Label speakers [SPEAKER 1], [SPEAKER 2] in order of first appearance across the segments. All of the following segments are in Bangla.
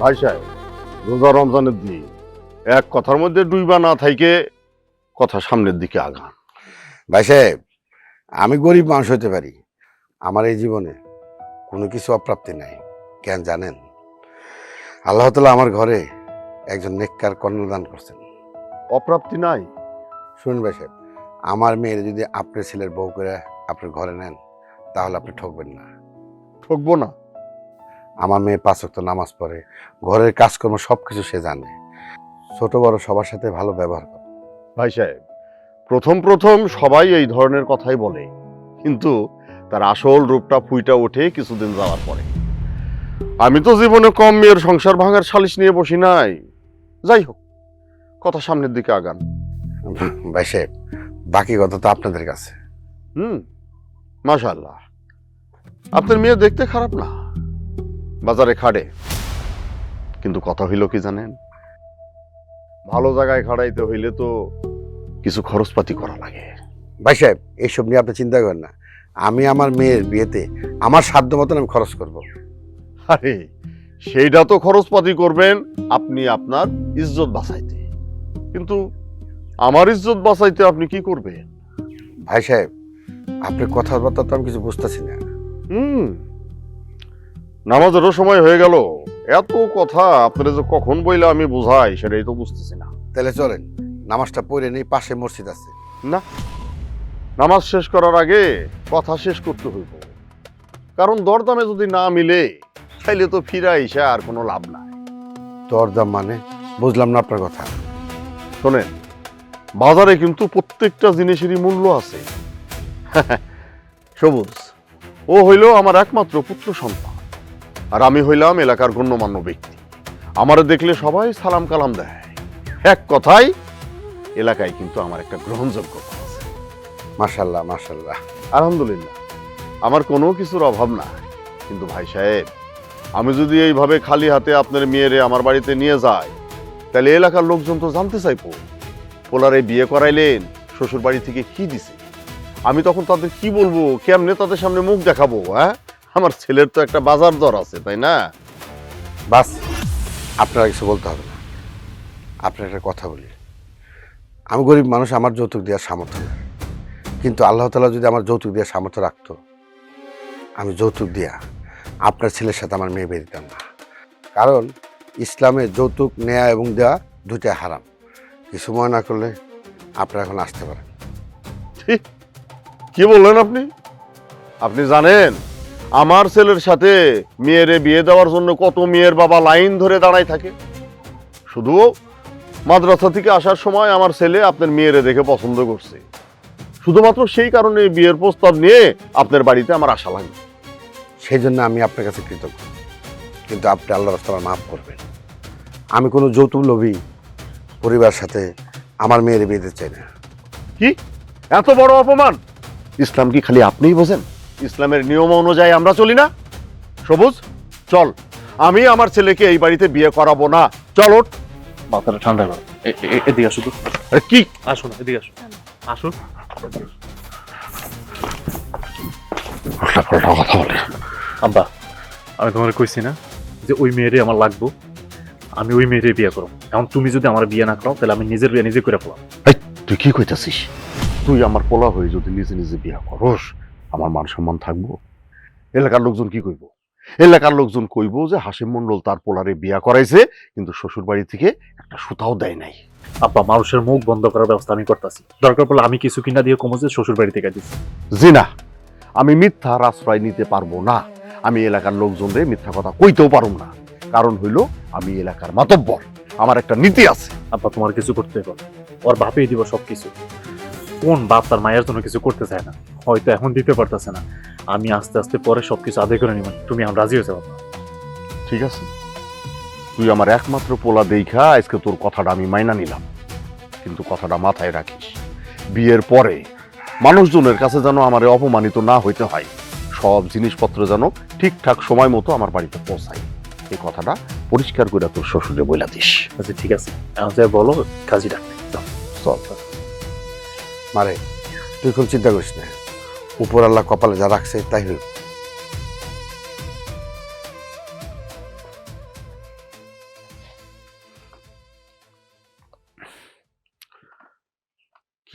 [SPEAKER 1] ভাই সাহেব, রোজা রমজানের দিন এক কথার মধ্যে ডুইবা না থাইকে কথা সামনের দিকে আগান।
[SPEAKER 2] ভাই সাহেব, আমি গরিব মানুষ হতে পারি, আমার এই জীবনে কোনো কিছু অপ্রাপ্তি নাই। কেন জানেন? আল্লাহ তাআলা আমার ঘরে একজন নেককার কন্যা দান করছেন।
[SPEAKER 1] অপ্রাপ্তি নাই?
[SPEAKER 2] শুনুন ভাই সাহেব, আমার মেয়ের যদি আপনার ছেলের বউ করে আপনার ঘরে নেন, তাহলে আপনি ঠকবেন না।
[SPEAKER 1] ঠকবো না?
[SPEAKER 2] আমার মেয়ে 5 ওয়াক্ত নামাজ পড়ে, ঘরের কাজকর্ম সবকিছু সে জানে, ছোট বড় সবার সাথে ভালো ব্যবহার করে।
[SPEAKER 1] ভাই সাহেব, প্রথম প্রথম সবাই এই ধরনের কথাই বলে, কিন্তু তার আসল রূপটা ফুইটা ওঠে কিছুদিন যাওয়ার পরে। আমি তো জীবনে কম মেয়ের সংসার ভাঙার সালিশ নিয়ে বসি নাই। যাই হোক, কথা সামনের দিকে আগান।
[SPEAKER 2] ভাই সাহেব, বাকি কথা তো আপনাদের কাছে।
[SPEAKER 1] মাশাআল্লাহ, আপনার মেয়ে দেখতে খারাপ না, বাজারে খাড়ে, কিন্তু কথা হইল কি জানেন, ভালো জায়গায় খাড়াইতে হইলে তো কিছু খরচপাতি করা লাগে।
[SPEAKER 2] ভাই সাহেব, এইসব নিয়ে আপনি চিন্তা করেন না, আমি আমার মেয়ের বিয়েতে আমার সাধ্য মতন আমি খরচ করব।
[SPEAKER 1] আরে সেইটা তো খরচপাতি করবেন আপনি আপনার ইজ্জত বাঁচাইতে, কিন্তু আমার ইজ্জত বাঁচাইতে আপনি কি করবেন?
[SPEAKER 2] ভাই সাহেব, আপনার কথাবার্তা তো আমি কিছু বুঝতেছি না।
[SPEAKER 1] নামাজেরও সময় হয়ে গেল, এত কথা আপনারা যে কখন বইলে আমি বুঝাই সেটাই তো বুঝতেছি না।
[SPEAKER 2] তাহলে চলেন, নামাজটা পড়ে নেই, পাশে মসজিদ আছে।
[SPEAKER 1] না, নামাজ শেষ করার আগে কথা শেষ করতে হইব, কারণ দরদামে যদি না মিলে তাইলে তো ফিরা এসে আর কোনো লাভ নাই।
[SPEAKER 2] দরদাম মানে? বুঝলাম না আপনার কথা।
[SPEAKER 1] শোনেন, বাজারে কিন্তু প্রত্যেকটা জিনিসেরই মূল্য আছে। সবুজ, ও হইল আমার একমাত্র পুত্র সন্তান, আর আমি হইলাম এলাকার গণ্যমান্য ব্যক্তি। আমারে দেখলে সবাই সালাম কালাম দেয়। এক কথায় এলাকায় কিন্তু আমার একটা গ্রহণযোগ্যতা আছে।
[SPEAKER 2] মাশাআল্লাহ মাশাআল্লাহ।
[SPEAKER 1] আলহামদুলিল্লাহ, আমার কোনো কিছুর অভাব নাই। কিন্তু ভাই সাহেব, আমি যদি এইভাবে খালি হাতে আপনার মেয়েরে আমার বাড়িতে নিয়ে যাই, তাহলে এলাকার লোকজন তো জানতে চাইবো পোলারে বিয়ে করাইলেন, শ্বশুর বাড়ি থেকে কি দিছে। আমি তখন তাদের কি বলবো, কেমনে তাদের সামনে মুখ দেখাবো? হ্যাঁ, আমার ছেলের তো একটা বাজার দর আছে, তাই না?
[SPEAKER 2] বাস, আপনারা কিছু বলতে হবে না। আপনার একটা কথা বলি, আমি গরিব মানুষ, আমার যৌতুক দেওয়ার সামর্থ্য নেই, কিন্তু আল্লাহ তাআলা যদি আমার যৌতুক দেওয়ার সামর্থ্য রাখতো, আমি যৌতুক দিয়া আপনার ছেলের সাথে আমার মেয়ে বিয়ে দিতাম না। কারণ ইসলামে যৌতুক নেয়া এবং দেওয়া দুইটাই হারাম। কিছু মনে না করলে আপনারা এখন আসতে পারেন।
[SPEAKER 1] ঠিক কি বললেন আপনি? আপনি জানেন আমার ছেলের সাথে মেয়েরে বিয়ে দেওয়ার জন্য কত মেয়ের বাবা লাইন ধরে দাঁড়ায় থাকে? শুধু মাদ্রাসা থেকে আসার সময় আমার ছেলে আপনার মেয়েরে দেখে পছন্দ করছে, শুধুমাত্র সেই কারণে বিয়ের প্রস্তাব নিয়ে আপনার বাড়িতে আমার আশা লাগবে।
[SPEAKER 2] সেই জন্য আমি আপনার কাছে কৃতজ্ঞ, কিন্তু আপনি আল্লাহ রাস্তায় মাফ করবেন। আমি কোনো যৌতুক লোভী পরিবারের সাথে আমার মেয়ের বিয়ে দিতে চাই না।
[SPEAKER 1] কি এত বড় অপমান! ইসলাম কি খালি আপনিই বোঝেন? ইসলামের নিয়ম অনুযায়ী আমরা চলি না? সবুজ, চল, আমি আমার ছেলেকে এই বাড়িতে বিয়ে করাবো না। চল, ওঠ।
[SPEAKER 3] মাথাটা ঠান্ডা করো। এদিকে আসো তো।
[SPEAKER 1] আরে কি?
[SPEAKER 3] আসুন, এদিকে আসুন। আসুন।
[SPEAKER 1] কথা বলে।
[SPEAKER 3] আব্বা, আমি তোমার কইছি না যে ওই মেয়েরে আমার লাগবো, আমি ওই মেয়েরে বিয়ে করব। এখন তুমি যদি আমার বিয়ে না করো, তাহলে আমি নিজের বিয়ে নিজে করে ফেলাম।
[SPEAKER 1] এই, তুই কি কইতাছিস? তুই আমার পোলা হয়ে যদি নিজে নিজে বিয়ে করস, আমার মান সম্মান থাকবো? এলাকার লোকজন কি কইব? এলাকার লোকজন কইব যে হাসিম মন্ডল তার পোলারে বিয়া করাইছে, কিন্তু শ্বশুর বাড়ি থেকে একটা সুতাও দেয় নাই।
[SPEAKER 3] আব্বা, মানুষের মুখ বন্ধ করার ব্যবস্থা আমি করতেছি। দরকার পড়লে আমি কিছু কিনা দিয়ে কমছে শ্বশুর বাড়ি থেকে দিচ্ছি।
[SPEAKER 1] জি না, আমি মিথ্যার আশ্রয় নিতে পারবো না। আমি এলাকার লোকজনরে মিথ্যা কথা কইতেও পারব না, কারণ হইল আমি এলাকার মাতব্বর, আমার একটা নীতি আছে।
[SPEAKER 3] আব্বা, তোমার কিছু করতে হবে, ওর বাপেই দিব সবকিছু। কোন বাপ তার মায়ের জন্য কিছু করতে চায় না? হয়তো এখন দিতে পারতেছে না, আমি আস্তে আস্তে পরে সবকিছু আদায় করে নিব। তুমি এখন রাজি হয়েছে বাবা?
[SPEAKER 1] ঠিক আছে, তুই আমার একমাত্র পোলা দেখা আজকে তোর কথাটা আমি মাইনা নিলাম, কিন্তু কথাটা মাথায় রাখিস, বিয়ের পরে মানুষজনের কাছে যেন আমারে অপমানিত না হইতে হয়। সব জিনিসপত্র যেন ঠিকঠাক সময় মতো আমার বাড়িতে পৌঁছায়, এই কথাটা পরিষ্কার করে তোর শ্বশুরে বইলা দিস।
[SPEAKER 3] আচ্ছা ঠিক আছে, এখন যে বলো কাজী ডাকতে
[SPEAKER 1] চল।
[SPEAKER 2] মারে, তুই কোন চিন্তা করিস না, উপর আল্লাহ কপালে যা রাখছে তাই হইল।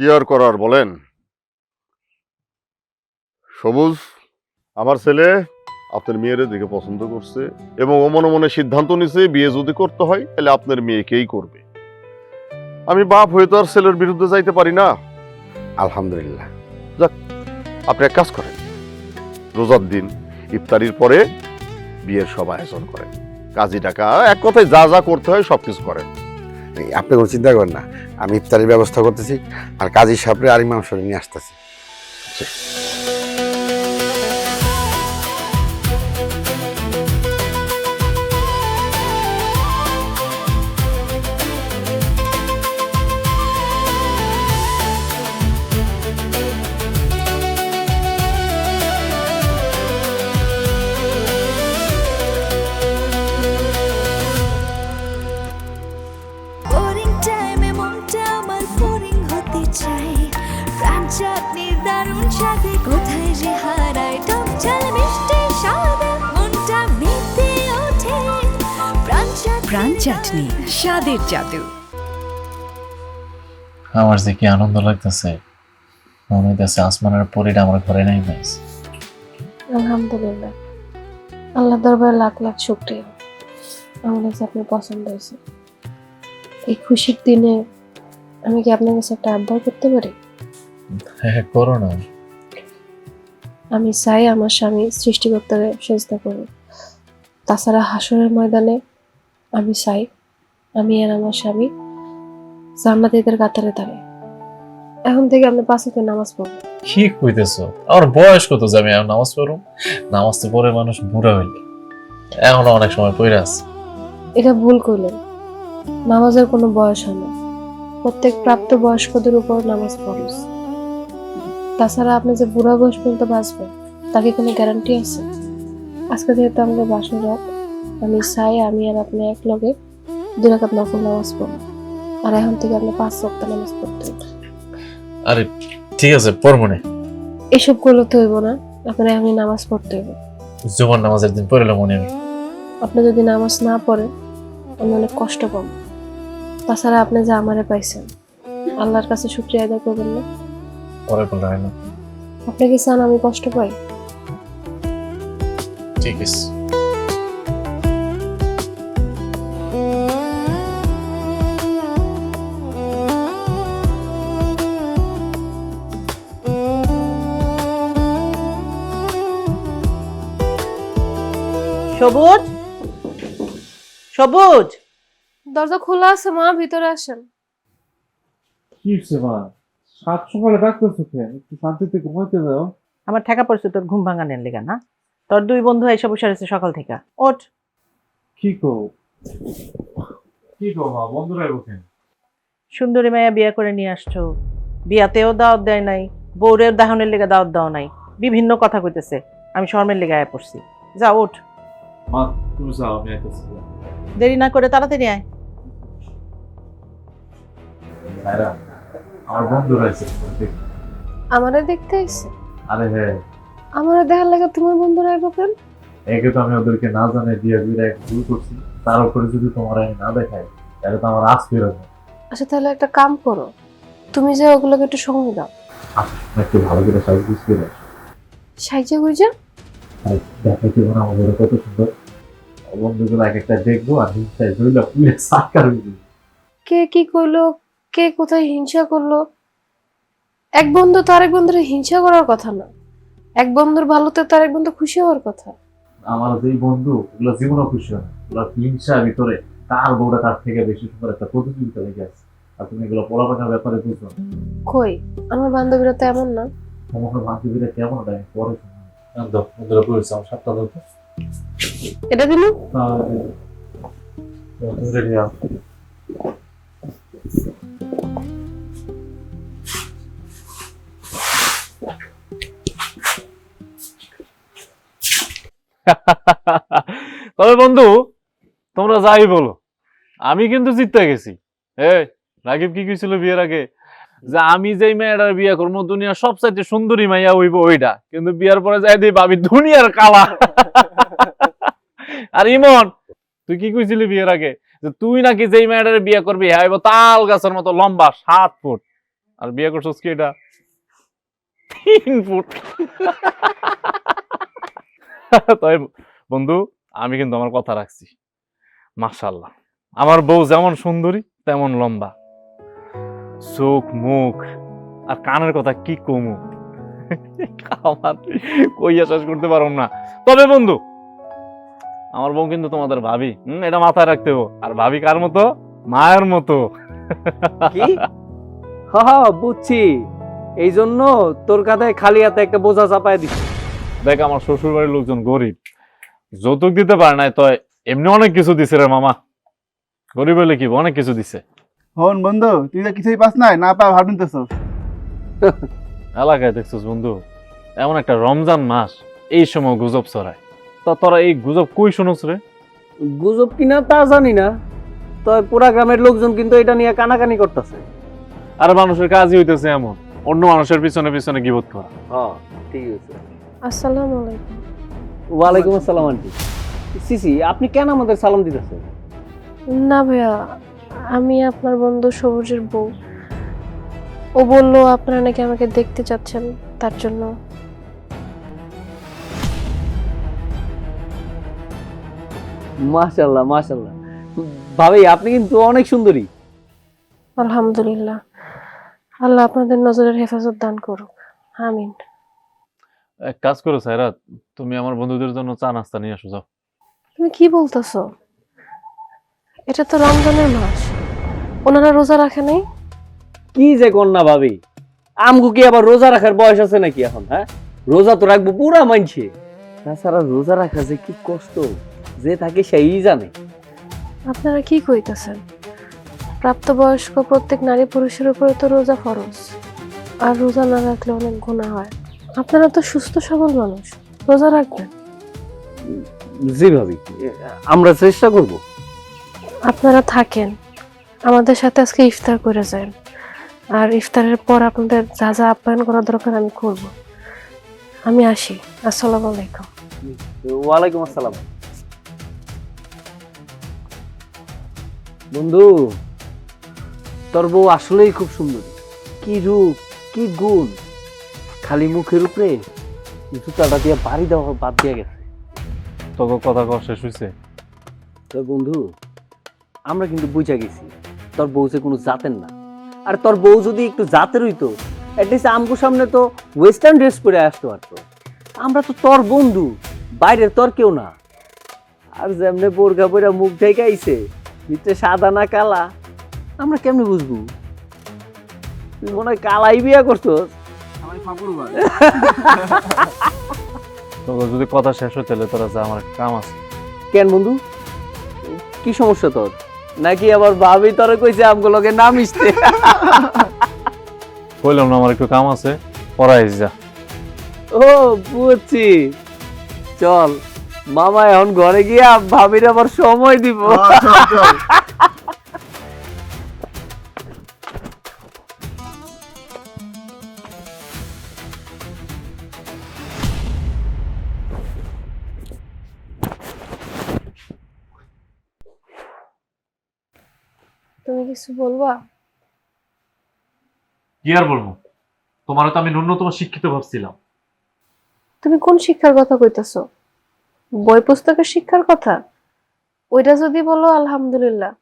[SPEAKER 1] কি আর করার বলেন? সবুজ, আমার ছেলে আপনার মেয়ের দিকে পছন্দ করছে এবং ও মনে মনে সিদ্ধান্ত নিছে বিয়ে যদি করতে হয় তাহলে আপনার মেয়েকেই করবে। আমি বাপ হয়ে তো আর ছেলের বিরুদ্ধে যাইতে পারি না।
[SPEAKER 2] আলহামদুলিল্লাহ।
[SPEAKER 1] আপনি এক কাজ করেন, রোজার দিন ইফতারির পরে বিয়ের সব আয়োজন করেন, কাজী টাকা, এক কথায় যা যা করতে হয় সবকিছু করেন।
[SPEAKER 2] আপনি কোনো চিন্তা করেন না, আমি ইফতারের ব্যবস্থা করতেছি, আর কাজী সাহেবরে আর ইমাম সাহেব নিয়ে আসতেছি।
[SPEAKER 4] বোরিং টাইমে মনটা আমার বোরিং হতে চাই, প্রাণ চাটনির দারুণ স্বাদে কোথায় যে হারায়, টক ঝাল মিষ্টি স্বাদে মনটা মেতে ওঠে,
[SPEAKER 5] প্রাণ চাটনি স্বাদের জাদু।
[SPEAKER 3] আমার যে কি আনন্দ লাগতেছে, মনে হইতেছে আসমানের পরীটা আমার ঘরে নাই মাইস।
[SPEAKER 6] আলহামদুলিল্লাহ, আল্লাহ দরবারে লাখ লাখ শুকরিয়া, আমার কাছে আপনার পছন্দ হয়েছে। এই খুশির দিনে আমি কি আপনার কাছে একটা আবদার করতে পারি?
[SPEAKER 3] হ্যাঁ, করো না।
[SPEAKER 6] আমি চাই আমার স্বামী সৃষ্টিকর্তারে সেজদা করুক। তাছাড়া হাসরের ময়দানে আমি চাই আমি আর আমার স্বামী জান্নাতীদের কাতারে দাঁড়াই। এখন থেকে আপনি 5 ওয়াক্ত নামাজ পড়বেন।
[SPEAKER 3] কি কইতেছো? আমার বয়স কত যে আমি আর নামাজ পড়ব? নামাজ তো পড়ে মানুষ বুড়া হইলে, এখনো অনেক সময় পড়ে আছে।
[SPEAKER 6] এটা ভুল করলেন, নামাজের কোনো বয়স হয় না। প্রত্যেক প্রাপ্ত বয়স্কদের উপর নামাজ ফরজ। তাছাড়া আপনি যে বুড়া বয়স পর্যন্ত বাঁচবেন তাকে কোনো গ্যারান্টি আছে? আজকে যেহেতু আমাদের বাসর রাত, আমি চাই আমি আর আপনি এক লগে 2 রাকাত নফল নামাজ পড়ব। আর এখন থেকে আপনি 5 ওয়াক্ত নামাজ পড়তে হবে।
[SPEAKER 3] আরে ঠিক আছে, পড়বো না।
[SPEAKER 6] এসব করলে তো হইব না, আপনার এখনই নামাজ পড়তে হবে।
[SPEAKER 3] জুমার নামাজের দিন পড়লাম মনে আমি।
[SPEAKER 6] আপনি যদি নামাজ না পড়েন আমি অনেক কষ্ট পাব। তাছাড়া আপনি যে আমারে পাইছেন, আল্লাহর কাছে শুকরিয়া আদায় করবেন না?
[SPEAKER 3] পরে বললে হয় না।
[SPEAKER 6] আপনি কি চান আমি কষ্ট পাই?
[SPEAKER 3] ঠিক আছে।
[SPEAKER 7] সবুজ, সবুজ,
[SPEAKER 6] দরজা খোলা আছে মা, ভিতরে আসেন।
[SPEAKER 8] কি হচ্ছে মা? 7 সকালে ডাকতেছো কেন? একটু শান্তিতে ঘুমাইতে দাও।
[SPEAKER 7] আমার ঠেকা পড়ছে তোর ঘুম ভাঙানোর লেগা না? তোর 2 বন্ধু এসে বসে আছে সকাল থেকে। ওঠ।
[SPEAKER 8] কি কো? কি কো মা, বন্ধুরা কেন?
[SPEAKER 7] সুন্দরী মাইয়া বিয়ে করে নিয়ে আসছো, বিয়াতেও দাওয়াত দেয় নাই, বউরের দাহনের লেগে দাওয়াত দেওয়া নাই, বিভিন্ন কথা কইতেছে। আমি শর্মের লেগে আয়া পড়ছি। যা ওঠ,
[SPEAKER 8] মা তুমি যাও, আমি আইতেছি।
[SPEAKER 7] দেরি না করে তাড়াতাড়ি আয়।
[SPEAKER 8] আমার বন্ধুরা এসে।
[SPEAKER 6] আমারে দেখতে আইছে?
[SPEAKER 8] আরে হ্যাঁ,
[SPEAKER 6] আমারে দেখার লাগে তোমার বন্ধুরা আইব কেন?
[SPEAKER 8] একে তো আমি ওদেরকে না জানে দিয়ে বিয়ে এক ভুল করছি, তার উপরে যদি তোমার আমি না দেখাই তাহলে তো আমার আজ ফেরত।
[SPEAKER 6] আচ্ছা তাহলে একটা কাম করো, তুমি যে ওগুলোকে একটু সময় দাও।
[SPEAKER 8] একটু ভালো করে সাইজ বুঝতে পারি।
[SPEAKER 6] সাইজে বুঝা
[SPEAKER 8] দেখাইতে মনে আমাদের কত সুন্দর বন্ধুগুলো এক একটা দেখবো আর হিংসায় ধরলে পুলে সাকার হইবে।
[SPEAKER 6] কে কি কইলো, কে কোথায় হিংসা করলো? এক বন্ধু তো আরেক বন্ধুর হিংসা করার কথা না, এক বন্ধুর ভালোতে তো আরেক বন্ধু খুশি হওয়ার কথা।
[SPEAKER 8] আমার যেই বন্ধু ওগুলো জীবনও খুশি হয় না, ওগুলো হিংসা ভিতরে তার বউটা তার থেকে বেশি সুন্দর একটা প্রতিযোগিতা লেগে আছে। আর তুমি এগুলো পোলাপানের ব্যাপারে বুঝো না।
[SPEAKER 6] কই, আমার বান্ধবীরা তো এমন না।
[SPEAKER 8] তোমার বান্ধবীরা কেমন দেয় পরে শুনবো। বন্ধুরা বলেছে আমার 7টা দরকার।
[SPEAKER 6] এটা দিল
[SPEAKER 3] তবে বন্ধু, তোমরা যাই বলো, আমি কিন্তু জিততে গেছি। রাকিব কি কইছিল বিয়ের আগে? যে আমি যেই মেয়েটার বিয়ে করবো দুনিয়ার সবচাইতে সুন্দরী মাইয়া হইব ওইটা, কিন্তু বিয়ার পরে যাই দিই ভাবি দুনিয়ার কালা। আর ইমন, তুই কি কইছিলি বিয়ের আগে? যে তুই নাকি যেই মেয়েটার বিয়ে করবি হ্যাঁ তাল গাছের মতো লম্বা 7 ফুট, আর বিয়ে করছস কি এটা 3 ফুট। তাই বন্ধু আমি কিন্তু আমার কথা রাখছি। মাশাআল্লাহ আমার বউ যেমন সুন্দরী তেমন লম্বা, চোখ মুখ আর কানের কথা কি কমু আমার কইয়া শেষ করতে পারো না। তবে বন্ধু আমার বউ কিন্তু তোমাদের ভাবি, এটা মাথায় রাখতে হবে। আর ভাবি কার মতো? মায়ের মতো।
[SPEAKER 9] কি? হা বুঝছি, এই জন্য তোর কাঁধে খালি হাতে একটা বোঝা চাপায় দিচ্ছি।
[SPEAKER 3] দেখ আমার শ্বশুর বাড়ির লোকজন গরিব, যৌতুক দিতে পারে নাই, তো এমনি অনেক কিছু দিছে রে মামা। গরিব হলে কি অনেক কিছু দিছে।
[SPEAKER 10] হন বন্ধু, তুই তো কিছুই পাস নাই, না পা ভাব নিতেছস।
[SPEAKER 3] এলাকায় দেখছিস বন্ধু, এমন একটা রমজান মাস, এই সময় গুজব ছড়ায়। তা তোরা এই গুজব কই শুনছ রে?
[SPEAKER 9] গুজব কিনা তা জানি না, তবে পুরা গ্রামের লোকজন কিন্তু এটা নিয়ে কানাকানি করতেছে।
[SPEAKER 3] আর মানুষের কাজই হইতেছে এমন, অন্য মানুষের পিছনে পিছনে গিবত করা।
[SPEAKER 9] হ্যাঁ ঠিক আছে।
[SPEAKER 6] আসসালামু আলাইকুম।
[SPEAKER 9] ওয়ালাইকুম আসসালাম আন্টি। সিসি, আপনি কেন আমাদের সালাম দিতেছেন?
[SPEAKER 6] না ভাইয়া, আমি আপনার বন্ধু সবুজের বউ। ও বললো আপনারা নাকি আমাকে দেখতে চাচ্ছেন, তার জন্য।
[SPEAKER 9] মাশাআল্লাহ মাশাআল্লাহ, ভাবি আপনি কিন্তু অনেক সুন্দরী।
[SPEAKER 6] আলহামদুলিল্লাহ, আল্লাহ আপনাদের নজরের হেফাজত দান করুক, আমিন।
[SPEAKER 3] এক কাজ করো সাইরাত, তুমি আমার বন্ধুদের জন্য চা নাস্তা নিয়ে আসো যাও।
[SPEAKER 6] তুমি কি বলতেছো? এটা তো রমজানের মাস, ওনারা রোজা রাখে নাই।
[SPEAKER 9] কি যে কন্যা ভাবি, আমগু কি আবার রোজা রাখার বয়স আছে নাকি এখন? হ্যাঁ, রোজা তো রাখবো পুরা মানছে। তাছাড়া রোজা রাখা যে কি কষ্ট, যে থাকে সেই জানে।
[SPEAKER 6] আপনারা কি কইতেছেন? প্রাপ্তবয়স্ক প্রত্যেক নারী পুরুষের উপরে তো রোজা ফরজ, আর রোজা না রাখলে অনেক গুনাহ হয়। আপনারা তো সুস্থ সবল মানুষ, রোজা রাখবেন।
[SPEAKER 9] জি ভাবি, আমরা চেষ্টা করব।
[SPEAKER 6] আপনারা থাকেন, আমাদের সাথে আজকে ইফতার করে যান, আর ইফতারের পর আপনাদের যা যা আপ্যায়ন করা দরকার আমি করব। আমি আসি। আসসালামু আলাইকুম।
[SPEAKER 9] ওয়ালাইকুম আসসালাম। বন্ধু, তোর বউ আসলেই খুব সুন্দর। কি রূপ, কি গুণ! খালি মুখের উপরে জুতাটা দিয়ে বাড়ি দেওয়া বাদ দিয়ে গেছে।
[SPEAKER 3] তোকে কথা কওয়া শেষ হয়েছে?
[SPEAKER 9] তোর বন্ধু, আমরা কিন্তু বুঝা গেছি তোর বউ যে কোনো জাতের না। আর তোর বউ যদি একটু জাতের হইতো, অ্যাটলিস্ট আমগো সামনে তো ওয়েস্টার্ন ড্রেস পরে আসতে পারতো। আমরা তো তোর বন্ধু, বাইরের তোর কেউ না। আর যেমনে বোরকা পরে মুখ ঢেকে আইছে, ভিতরে সাদা না কালা, আমরা কেমনে বুঝবো? তুই মনে হয় কালাই বিয়া করছস।
[SPEAKER 3] তোকে যদি কথা শেষ হয় তাহলে তোরা যা, আমার একটা কাম আছে।
[SPEAKER 9] কেন বন্ধু, কি সমস্যা তোর? নাকি আবার ভাবি তোরে কইছে আমগুলোকে না মিশতে?
[SPEAKER 3] বললাম না আমার একটু কাম আছে, পড়াই যা।
[SPEAKER 9] ও বুঝছি, চল মামা এখন ঘরে গিয়া ভাবির আবার সময় দিব।
[SPEAKER 6] তুমি কিছু বলবা?
[SPEAKER 3] কি আর বলবো, তোমার তো আমি ন্যূনতম শিক্ষিত ভাবছিলাম।
[SPEAKER 6] তুমি কোন শিক্ষার কথা কইতাছো? বই পুস্তকের শিক্ষার কথা? ওইটা যদি বলো আলহামদুলিল্লাহ,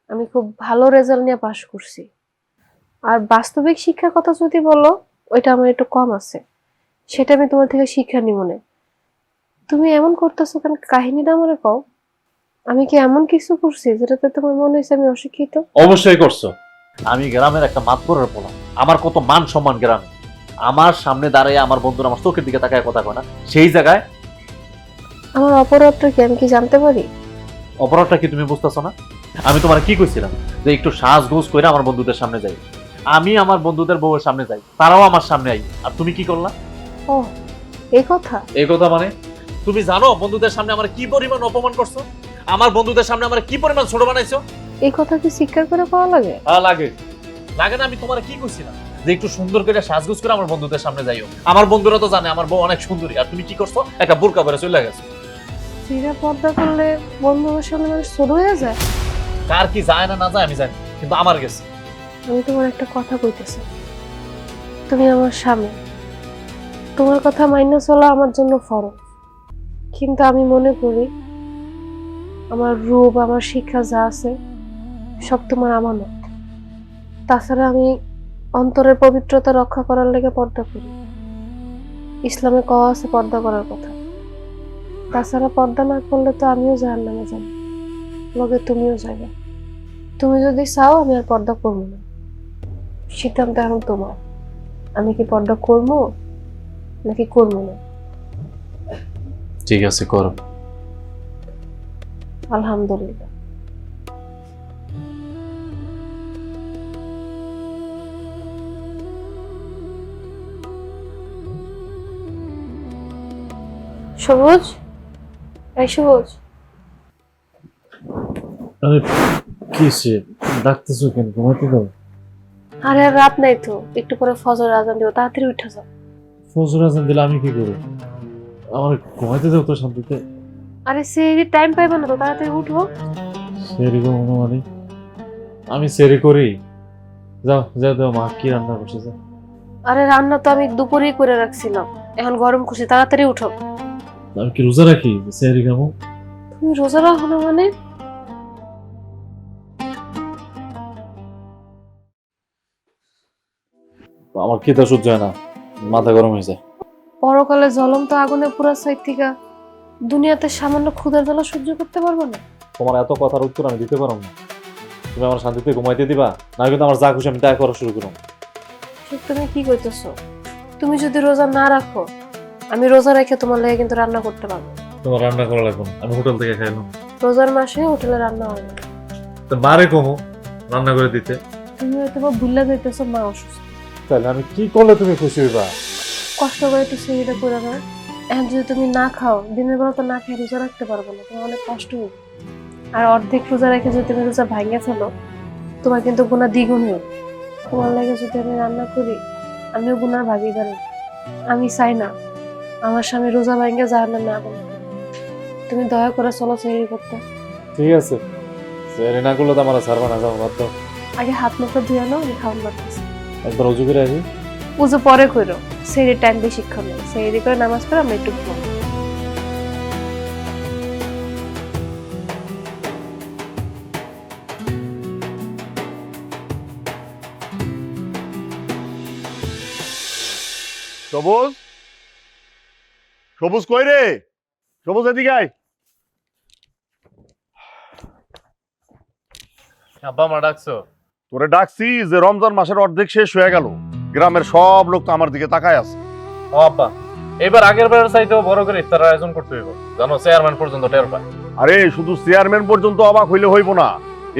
[SPEAKER 6] আমি খুব ভালো রেজাল্ট নিয়ে পাশ করছি। আর বাস্তবিক শিক্ষার কথা যদি বলো, ওইটা আমার একটু কম আছে, সেটা আমি তোমার থেকে শিক্ষা নিব না। তুমি এমন করতেছো কেন? কাহিনীটা মনে কও। আমি কি এমন কিছু করছি যেটাতে তোমার মনে হয়েছে আমি অশিক্ষিত?
[SPEAKER 8] অবশ্যই করছো। আমি গ্রামের একটা মাতবরের পোলা, আমার কত মান সম্মান গ্রামে। আমার সামনে দাঁড়িয়ে আমার বন্ধুরা আমার চোখের দিকে তাকায় কথা কয় না, সেই জায়গায়
[SPEAKER 6] আমার অপরাধটা কি আমি কি জানতে পারি?
[SPEAKER 8] অপরাধটা কি তুমি বুঝতেছো না? আমি তোমার কি কইছিলাম যে একটু সাজগোজ করে আমার বন্ধুদের সামনে যাই। আমি আমার বন্ধুদের বউয়ের সামনে যাই, তারাও আমার সামনে আই, আর তুমি কি করলা?
[SPEAKER 6] ও এই কথা?
[SPEAKER 8] এই কথা মানে তুমি জানো বন্ধুদের সামনে আমার কি পরিমাণ অপমান করছো? আমার বন্ধুদের সামনে আমার কি পরিমাণ ছোট বানাইছো?
[SPEAKER 6] এই কথা কি স্বীকার করে পাওয়া লাগে?
[SPEAKER 8] হ্যাঁ লাগে। লাগে না? আমি তোমার কি কইছিলাম যে একটু সুন্দর করে সাজগোজ করে আমার বন্ধুদের সামনে যাইও। আমার বন্ধুরা তো জানে আমার বউ অনেক সুন্দরী, আর তুমি কি করছো? একটা বোরকা পরে চলে গেছো।
[SPEAKER 6] সিরা পর্দা করলে বন্ধুদের সামনে মানুষ ছোট হয়ে যায়।
[SPEAKER 8] কার কি যায় না না যায় আমি জানি, কিন্তু আমার গেছে।
[SPEAKER 6] আমি তোমার একটা কথা কইতেছি। তুমি আমার স্বামী, তোমার কথা মাইনা চলা আমার জন্য ফরজ। কিন্তু আমি মনে করি আমার রূপ, আমার শিক্ষা যা আছে সব তোমার আমানত। তাছাড়া আমি অন্তরের পবিত্রতা রক্ষা করার লেগে পর্দা করি। ইসলামে কওয়া আছে পর্দা করার কথা। তাছাড়া পর্দা না করলে তো আমিও জাহান্নামে যাব, লগে তুমিও যাবে। তুমি যদি চাও আমি আর পর্দা করবো না, সিদ্ধান্ত এখন তোমার। আমি কি পর্দা করবো নাকি করবো না?
[SPEAKER 3] ঠিক আছে, করো।
[SPEAKER 6] আলহামদুলিল্লাহ। সবুজ, এই সবুজ,
[SPEAKER 3] আরে কিসে ডাকতেছো কেন? ঘুমাতে দাও।
[SPEAKER 6] আরে আর রাত নাই তো, একটু পরে ফজর আজান দিব, তাড়াতাড়ি উঠে যাও।
[SPEAKER 3] ফজর আজান দিলে আমি কি করব? আমার ঘুমাইতে দাও তো শান্তিতে।
[SPEAKER 6] আরে সেই টাইম পাইবে না তো, তাড়াতাড়ি উঠো।
[SPEAKER 3] সেরি গো মানে আমি সেরি করি। যাও যাও দাও, মা কি রান্না করছে যাও।
[SPEAKER 6] আরে রান্না তো আমি দুপুরেই করে রাখছিলাম, এখন গরম করছি, তাড়াতাড়ি উঠো।
[SPEAKER 3] আমি কি রোজা রাখি সেরি খাবো?
[SPEAKER 6] তুমি রোজা রাখো না মানে?
[SPEAKER 3] আমার খিদা সহ্য হয় না, মাথা গরম হয়ে যায়।
[SPEAKER 6] পরকালে জ্বলন্ত আগুনে পুরা সাইড থেকে দুনিয়াতে সামান্য ক্ষুধার জ্বালা সহ্য করতে পারবো না।
[SPEAKER 3] তোমার এত কথার উত্তর আমি দিতে পারবো না। তুমি আমার শান্তিতে ঘুমাইতে দিবা, না কিন্তু আমার যা খুশি আমি তাই করা শুরু করবো।
[SPEAKER 6] তুমি কি কইতেছো? তুমি যদি রোজা না রাখো, আমি রোজা রেখে তোমার লেগে কিন্তু রান্না করতে পারবো।
[SPEAKER 3] তোমার রান্না করা লাগবে না, আমি হোটেল থেকে খাইলাম।
[SPEAKER 6] রোজার মাসে হোটেলে রান্না হয় না।
[SPEAKER 3] তো মারে কমো রান্না করে দিতে।
[SPEAKER 6] তুমি হয়তো বা ভুলে যাইতেছো মা অসুস্থ।
[SPEAKER 3] তাহলে আমি কি করলে তুমি খুশি হইবা?
[SPEAKER 6] কষ্ট করে একটু সেটা করে দাও। এখন যদি তুমি না খাও, দিনের বেলা তো না খেয়ে রোজা রাখতে পারবো না, তোমার অনেক কষ্ট হবে। আর অর্ধেক রোজা রেখে যদি তুমি রোজা ভাঙে ফেলো, তোমার কিন্তু গুনাহ দ্বিগুণ হবে। তোমার লাগে যদি আমি রান্না করি, আমিও গুনার ভাগিদার। আমি চাই না আমার স্বামী রোজা ভাঙে জাহান্নামে আগুন। তুমি দয়া করে চলো সেহরি করতে।
[SPEAKER 3] ঠিক আছে, সেরি না করলে তো আমার ছাড়বা না, যাও বাদ দাও।
[SPEAKER 6] আগে হাত মুখটা ধুয়ে নাও, আমি খাওয়ান করতেছি।
[SPEAKER 3] একবার উজু করে আসি।
[SPEAKER 6] উজু পরে করো, সেহরির টাইম বেশিক্ষণ নেই। সেহরি করে নামাজ পড়ে আমরা একটু ঘুমাবো।
[SPEAKER 1] সবুজ, সবুজ কই রে? সবুজ এদিকে আয়।
[SPEAKER 3] আব্বা মা ডাকছো?
[SPEAKER 1] তোরে ডাকছি যে রমজান মাসের অর্ধেক শেষ হয়ে গেল, গ্রামের সব লোক তো আমার দিকে তাকায় আছে।
[SPEAKER 3] ও আব্বা, এবার আগের বারের চাইতেও বড় করে ইফতার আয়োজন করতে হইব, জানো চেয়ারম্যান পর্যন্ত টের পায়।
[SPEAKER 1] আরে শুধু চেয়ারম্যান পর্যন্ত অবাক হইলে হইব না,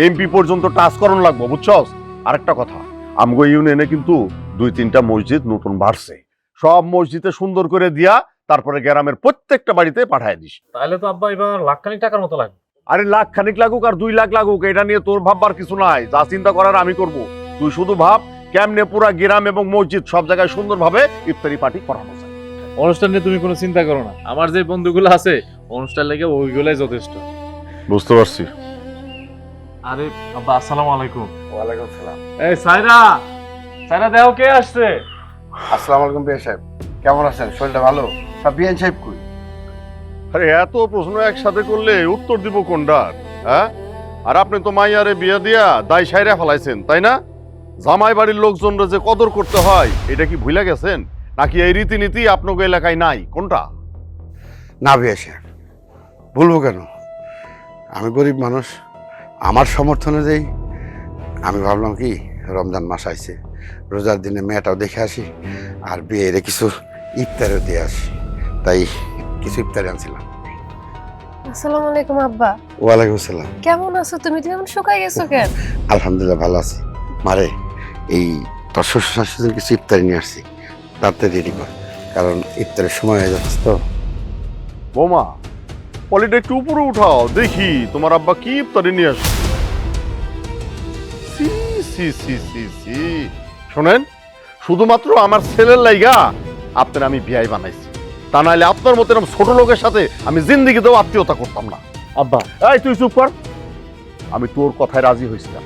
[SPEAKER 1] এমপি পর্যন্ত টাচ করণ লাগবো, বুঝছস? আরেকটা কথা, আমগো ইউনিয়নে কিন্তু 2-3টা মসজিদ নতুন বাড়ছে, সব মসজিদে সুন্দর করে দিয়া তারপরে গ্রামের প্রত্যেকটা বাড়িতে পাঠায় দিস।
[SPEAKER 3] তাহলে তো আব্বা এবার লাখখানিক টাকার মতো লাগবে।
[SPEAKER 1] আরে লাখ খানিক লাগুক আর 2 লাখ লাগুক, এটা নিয়ে তোর ভাববার কিছু নাই, যা চিন্তা করার আমি করব। তুই শুধু ভাব কেমনে পুরা গ্রাম এবং মসজিদ সব জায়গায় সুন্দরভাবে ইফতারি পার্টি করানো যায়।
[SPEAKER 3] অনুষ্ঠান নিয়ে তুমি কোনো চিন্তা করো না, আমার যে বন্ধুগুলো আছে অনুষ্ঠান লেগে ওইগুলাই যথেষ্ট।
[SPEAKER 1] বুঝতে পারছি।
[SPEAKER 3] আরে আব্বা আসসালামু আলাইকুম।
[SPEAKER 2] ওয়ালাইকুম আসসালাম।
[SPEAKER 3] এই সাইরা, সাইরা দেখো কে আসছে।
[SPEAKER 2] আসসালামু আলাইকুম বিআই সাহেব, কেমন আছেন? শরীরটা ভালো? বিআই সাহেব কই?
[SPEAKER 1] আরে এত প্রশ্ন একসাথে করলে উত্তর দিব কোনটার? হ্যাঁ, আর আপনি তো মাইয়ারে বিয়া দিয়া দায় সাইরা ফেলাইছেন, তাই না? জামাই বাড়ির লোকজনরা যে কদর করতে হয় এটা কি ভুলে গেছেন, নাকি এই রীতিনীতি আপনাকে এলাকায় নাই? কোনটা?
[SPEAKER 2] না বিআই সাহেব, বলবো কেন? আমি গরিব মানুষ, আমার সমর্থনে যেই আমি ভাবলাম কি রমজান মাস আইছে, রোজার দিনে মেয়েটাও দেখে আসি আর বিয়ের কিছু ইফতারও দিয়ে আসি, তাই কিছু ইফতারি আনছিলাম।
[SPEAKER 6] আসসালামু আলাইকুম আব্বা।
[SPEAKER 2] ওয়ালাইকুম আসসালাম।
[SPEAKER 6] কেমন আছো তুমি? তুমি এমন শুকাই গেছো কেন?
[SPEAKER 2] আলহামদুলিল্লাহ ভালো আছি। মারে, এই তোর শ্বশুর শাশুড়ির কিছু ইফতারি নিয়ে আসছি, তাতে রেডি কর, কারণ ইফতারের সময় হয়ে যাচ্ছে তো।
[SPEAKER 1] বৌমা, পলিটা একটু উপরে উঠাও, দেখি তোমার আব্বা কি ইফতারি নিয়ে আসে। সি সি সি সি সি। শোনেন, শুধুমাত্র আমার ছেলের লাইগা আপনার আমি বিয়াই বানাইছি, তা নাহলে আপনার মতো এরকম ছোট লোকের সাথে আমি জিন্দিগিতেও আত্মীয়তা করতাম না।
[SPEAKER 3] আব্বা
[SPEAKER 1] এই তুই চুপ কর, আমি তোর কথায় রাজি হয়েছিলাম,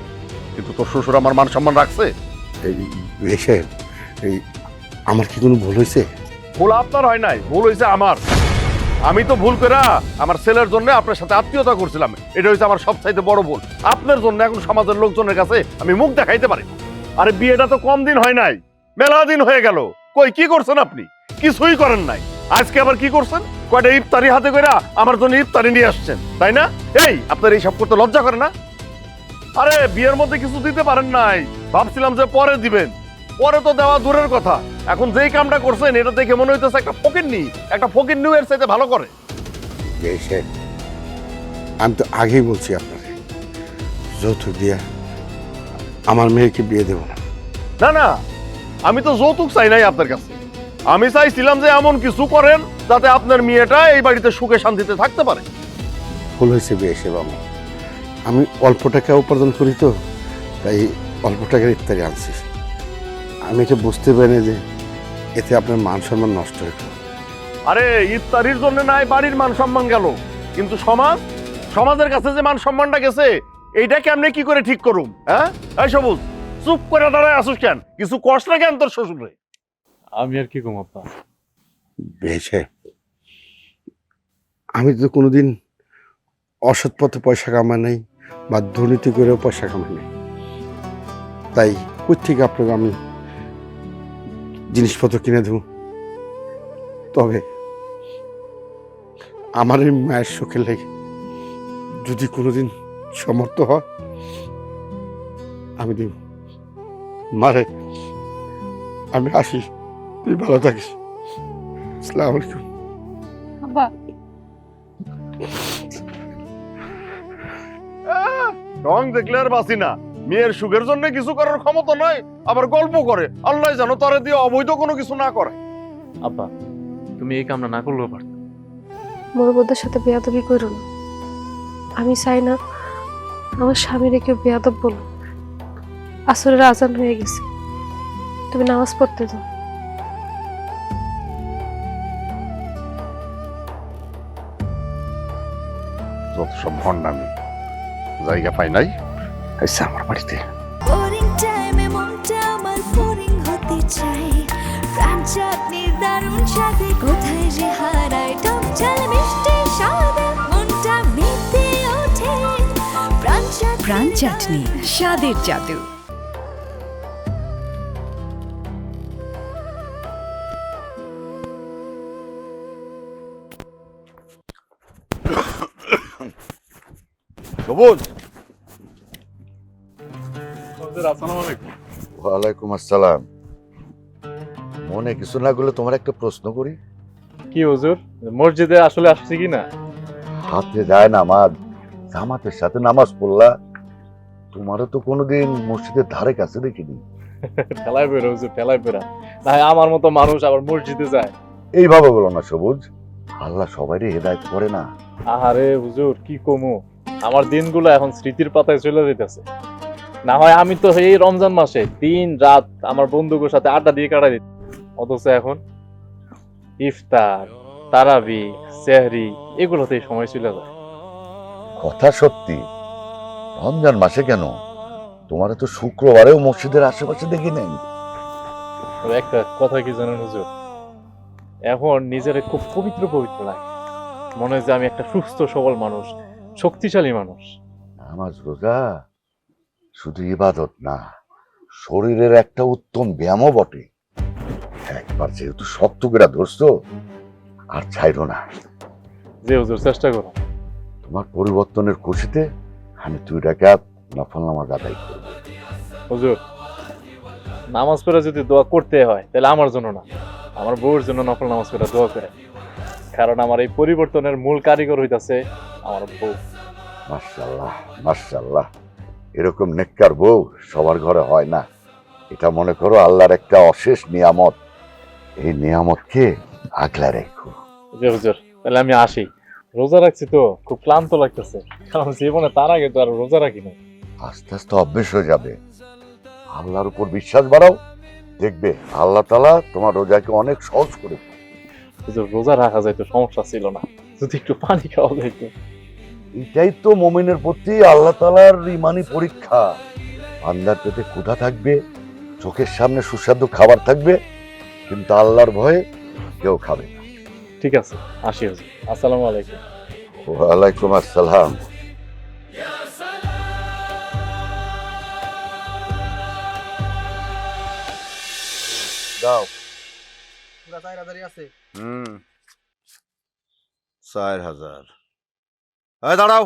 [SPEAKER 1] কিন্তু তোর শ্বশুর আমার মান সম্মান রাখছে?
[SPEAKER 2] এই বিয়ে সাহেব, এই আমার কি কোনো ভুল হয়েছে?
[SPEAKER 1] ভুল আপনার হয় নাই, ভুল হয়েছে আমার। আমি তো ভুল করে আমার ছেলের জন্য আপনার সাথে আত্মীয়তা করছিলাম, এটা হচ্ছে আমার সবচাইতে বড় ভুল। আপনার জন্য এখন সমাজের লোকজনের কাছে আমি মুখ দেখাইতে পারি। আরে বিয়েটা তো কম দিন হয় নাই, মেলা দিন হয়ে গেল। কই কি করছেন আপনি? কিছুই করেন নাই। আজকে আবার কি করছেন? কয়টা ইফতারি হাতে করে আমার জন্য ইফতারি নিয়ে আসছেন, তাই না? এই আপনার এইসব করতে লজ্জা করে না? আরে বিয়ের মধ্যে কিছু দিতে পারেন নাই, ভাবছিলাম যে পরে দিবেন। পরে তো দেওয়া দূরের কথা, এখন যেই কামটা করছেন এটা দেখে মনে হইতেছে একটা ফকিন্নি এর চাইতে ভালো করে।
[SPEAKER 2] বিয়ে সাহেব, আমি তো আগেই বলছি আপনাকে, যৌতুক দিয়া আমার মেয়েকে বিয়ে দেব না।
[SPEAKER 1] না না, আমি তো যৌতুক চাই নাই আপনার কাছে। আমি চাইছিলাম যে এমন কিছু করেন যাতে আপনার মেয়েটা এই বাড়িতে সুখে শান্তিতে থাকতে পারে।
[SPEAKER 2] ভুল হয়েছে বিয়ে সাহেব আমার। আমি অল্প টাকা উপার্জন করি তো, তাই অল্প টাকার ইফতারি আনছি। আমি এটা বুঝতে পারি যে এতে আপনার মান সম্মান নষ্ট হইত।
[SPEAKER 1] আরে ইফতারির জন্য নাই বাড়ির মান সম্মান গেল, কিন্তু সমাজের কাছে যে মান সম্মানটা গেছে এইটা কেমনে কি করে ঠিক করুম? হ্যাঁ এই সবুজ, চুপ করে দাঁড়ায় আসুস কেন? কিছু কষ্ট না কেন তোর শ্বশুরে?
[SPEAKER 3] আমি আর কি কম আব্বা।
[SPEAKER 2] বিয়ে সাহেব, আমি তো কোনোদিন অসৎ পথে পয়সা কামাই নাই বা দুর্নীতি করেও পয়সা কামাই নাই, তাই কোত্থেকে আপনাকে আমি জিনিসপত্র কিনে দেব? তবে আমার এই মায়ের শোকের লেগে যদি কোনোদিন সমর্থ হয় আমি দেব। মারে আমি আসি, তুই ভালো থাকিস। আসসালামু আলাইকুম।
[SPEAKER 6] আব্বা,
[SPEAKER 1] রং দেখলে আর বাঁচি না। মেয়ের সুখের জন্য কিছু করার ক্ষমতা নয়, আবার গল্প করে। আল্লাহ জানো তারে দিয়ে অবৈধ কোনো কিছু না করে।
[SPEAKER 3] আব্বা, তুমি এই কামটা না করলেও পারত।
[SPEAKER 6] মুরব্বদের সাথে বেয়াদবি করো না। আমি চাই না আমার স্বামীরে কেউ বেয়াদব বলো। আসরের আজান হয়ে গেছে, তুমি নামাজ পড়তে যাও।
[SPEAKER 1] যত সব ভণ্ডামি, জায়গা পাই নাই আচ্ছা আমার বাড়িতে।
[SPEAKER 4] বোরিং টাইমে মনটা আমার বোরিং হতে চাই, প্রাণ চাটনির দারুণ স্বাদে কোথায় যে হারায় টক ঝাল মিষ্টি স্বাদে মনটা মেতে ওঠে।
[SPEAKER 5] প্রাণ চাটনি, স্বাদের জাদু।
[SPEAKER 1] সবুজ,
[SPEAKER 11] ওয়ালাইকুম আসসালাম। মনে কিছু না করলে তোমার একটা প্রশ্ন করি।
[SPEAKER 3] কি হুজুর, মসজিদে আসলে আসছি কি না?
[SPEAKER 11] হাতে যায় নামাজ, জামাতের সাথে নামাজ পড়লা, তোমারও তো কোনোদিন মসজিদের ধারে কাছে দেখিনি।
[SPEAKER 3] ঠেলায় বেরো হুজুর, ঠেলায় বেরা। না আমার মতো মানুষ আবার মসজিদে যায়?
[SPEAKER 11] এইভাবে বলো না সবুজ, আল্লাহ সবাইরে হেদায়েত করে না।
[SPEAKER 3] আহারে হুজুর কি কমু, আমার দিনগুলো এখন স্মৃতির পাতায় চলে যেতেছে। না হয় আমি তো এই রমজান মাসে দিন রাত আমার বন্ধুদের সাথে আড্ডা দিয়ে কাটাই দিত, অথচ এখন ইফতার, তারাবি, সেহরি এগুলোতেই সময় চলে যায়।
[SPEAKER 11] কথা সত্যি, রমজান মাসে কেন, তোমার তো শুক্রবারেও মসজিদের আশেপাশে দেখি নেই।
[SPEAKER 3] তবে একটা কথা কি জানেন হুজুর, এখন নিজের খুব পবিত্র পবিত্র লাগে, মনে হয় যে আমি একটা সুস্থ সবল মানুষ, শক্তিশালী মানুষ।
[SPEAKER 11] নামাজ রোজা শুধু ইবাদত না, শরীরের একটা উত্তম ব্যায়ামও বটে। একবার যেহেতু শক্ত করে ধরছো আর ছাইরো না।
[SPEAKER 3] যে হুজুর চেষ্টা করো।
[SPEAKER 11] তোমার পরিবর্তনের খুশিতে আমি 2 রাকাত নফল নামাজ আদায় করব।
[SPEAKER 3] হুজুর, নামাজ পড়ে যদি দোয়া করতে হয় তাহলে আমার জন্য না, আমার বউর জন্য নফল নামাজ পড়ে দোয়া করে, কারণ আমার এই পরিবর্তনের মূল কারিগর হইতাছে আমার বউ।
[SPEAKER 11] মাশাআল্লাহ মাশাআল্লাহ, এরকম নেককার বউ সবার ঘরে হয় না। এটা মনে করো আল্লাহর একটা অশেষ নিয়ামত, এই নিয়ামতকে আগলা রেখো।
[SPEAKER 3] যে হুজুর তাহলে আমি আসি, রোজা রাখছি তো খুব ক্লান্ত লাগতেছে, কারণ জীবনে তার আগে তো আর রোজা রাখি না।
[SPEAKER 11] আস্তে আস্তে অভ্যেস হয়ে যাবে। আল্লাহর উপর বিশ্বাস বাড়াও, দেখবে আল্লাহ তাআলা তোমার রোজাকে অনেক সহজ করে দেবে।
[SPEAKER 3] হুজুর রোজা রাখা যাইতো সমস্যা ছিল না, যদি একটু পানি খাওয়া যাইতো।
[SPEAKER 11] এটাই তো মুমিনের প্রতি আল্লাহ তাআলার ঈমানি পরীক্ষা। বান্দার পেটে ক্ষুধা থাকবে, চোখের সামনে সুস্বাদু খাবার থাকবে, কিন্তু আল্লাহর ভয়ে কেউ খাবে না।
[SPEAKER 3] ঠিক আছে, আসি হুজুর। আসসালামু আলাইকুম।
[SPEAKER 11] ওয়ালাইকুম আসসালাম।
[SPEAKER 2] যাও।
[SPEAKER 1] 4000। এই দাঁড়াও,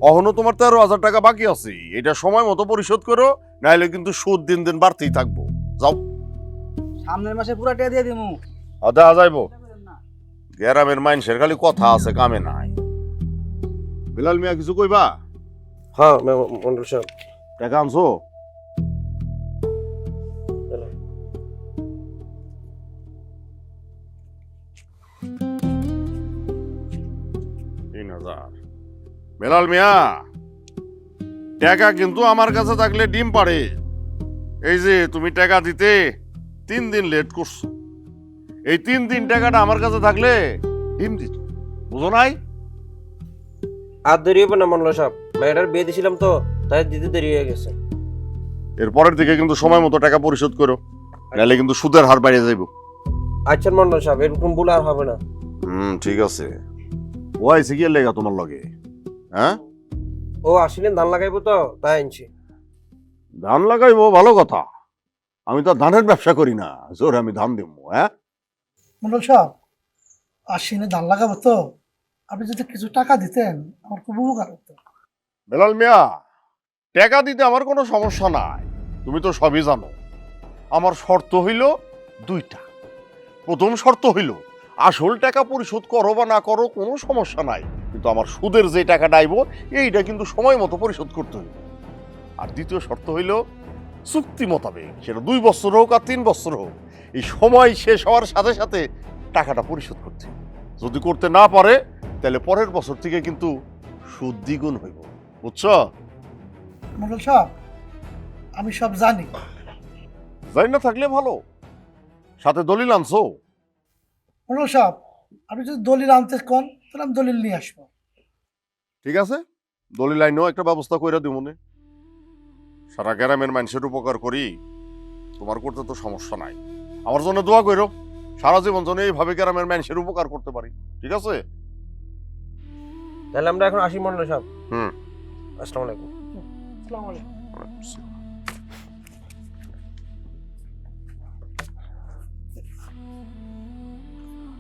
[SPEAKER 1] অহনো তোমার 13,000 টাকা বাকি আছে, এটা সময় মতো পরিশোধ করো, নাইলে কিন্তু সুদ দিন দিন বাড়তেই থাকবো। যাও।
[SPEAKER 10] সামনের মাসে পুরা টাকা দিয়ে দিমু।
[SPEAKER 1] দেখা যাইবো। গ্রামের মানুষের খালি কথা আছে, কামে নাই। বিলাল মিয়া কিছু কইবা?
[SPEAKER 2] হ্যাঁ মন্ডল সাহেব।
[SPEAKER 1] টাকা আনছো? বেলাল মিয়া, টাকা কিন্তু আমার কাছে থাকলে ডিম পাড়ে। এই যে তুমি টাকা দিতে 3 দিন লেট করছো, এই 3 দিন টাকাটা আমার কাছে থাকলে ডিম দিত, বুঝো নাই?
[SPEAKER 9] আর দেরি হবে না মন্ডল সাহেব, মেয়েটার বিয়ে দিয়েছিলাম তো, তাই দিতে দেরি হয়ে গেছে।
[SPEAKER 1] এর পরের দিকে কিন্তু সময় মতো টাকা পরিশোধ করো, নাহলে কিন্তু সুদের হার বাড়িয়ে যাইব।
[SPEAKER 9] আচ্ছা মন্ডল সাহেব, এরকম ভুল আর হবে না।
[SPEAKER 1] ঠিক আছে। ও আইসে কি লেগা তোমার লগে? হ্যাঁ,
[SPEAKER 9] ও আসলে ধান লাগাইবো তো, তাই আনছি।
[SPEAKER 1] ধান লাগাইবো, ভালো কথা। আমি তো ধানের ব্যবসা করি না, জোরে আমি ধান দিব। হ্যাঁ
[SPEAKER 10] মন্ডল সাহেব, আশ্বিনে ধান লাগাবো তো, আপনি যদি কিছু টাকা দিতেন আমার খুব উপকার হতো।
[SPEAKER 1] বেলাল মিয়া, টাকা দিতে আমার কোনো সমস্যা নাই, তুমি তো সবই জানো। আমার শর্ত হইল 2টা। প্রথম শর্ত হইল আসল টাকা পরিশোধ করো বা না করো কোনো সমস্যা নাই, কিন্তু আমার সুদের যে টাকাটা আইব এইটা কিন্তু সময় মতো পরিশোধ করতে হইব। আর দ্বিতীয় শর্ত হইল চুক্তি মোতাবেক, সেটা 2 বছর হোক আর 3 বছর হোক, এই সময় শেষ হওয়ার সাথে সাথে টাকাটা পরিশোধ করতে হবে। যদি করতে না পারে তাহলে পরের বছর থেকে কিন্তু সুদ দ্বিগুণ হইব, বুঝছো?
[SPEAKER 10] মন্ডল সাহেব, আমি সব জানি।
[SPEAKER 1] জানি না থাকলে ভালো, সাথে দলিল আনছো?
[SPEAKER 10] মন্ডল সাহেব, আপনি যদি দলিল আনতে কোন, তাহলে আমি দলিল নিয়ে আসবো।
[SPEAKER 1] ঠিক আছে, দলিল আইনও একটা ব্যবস্থা কইরা দিব মনে। সারা গ্রামের মানুষের উপকার করি, তোমার করতে তো সমস্যা নাই। আমার জন্য দোয়া কইরো, সারা জীবন যেন এইভাবে গ্রামের মানুষের উপকার করতে পারি। ঠিক আছে?
[SPEAKER 9] তাহলে আমরা এখন আসি মন্ডল সাহেব।
[SPEAKER 1] হুম।
[SPEAKER 9] আসসালামু আলাইকুম।
[SPEAKER 10] আসসালামু আলাইকুম।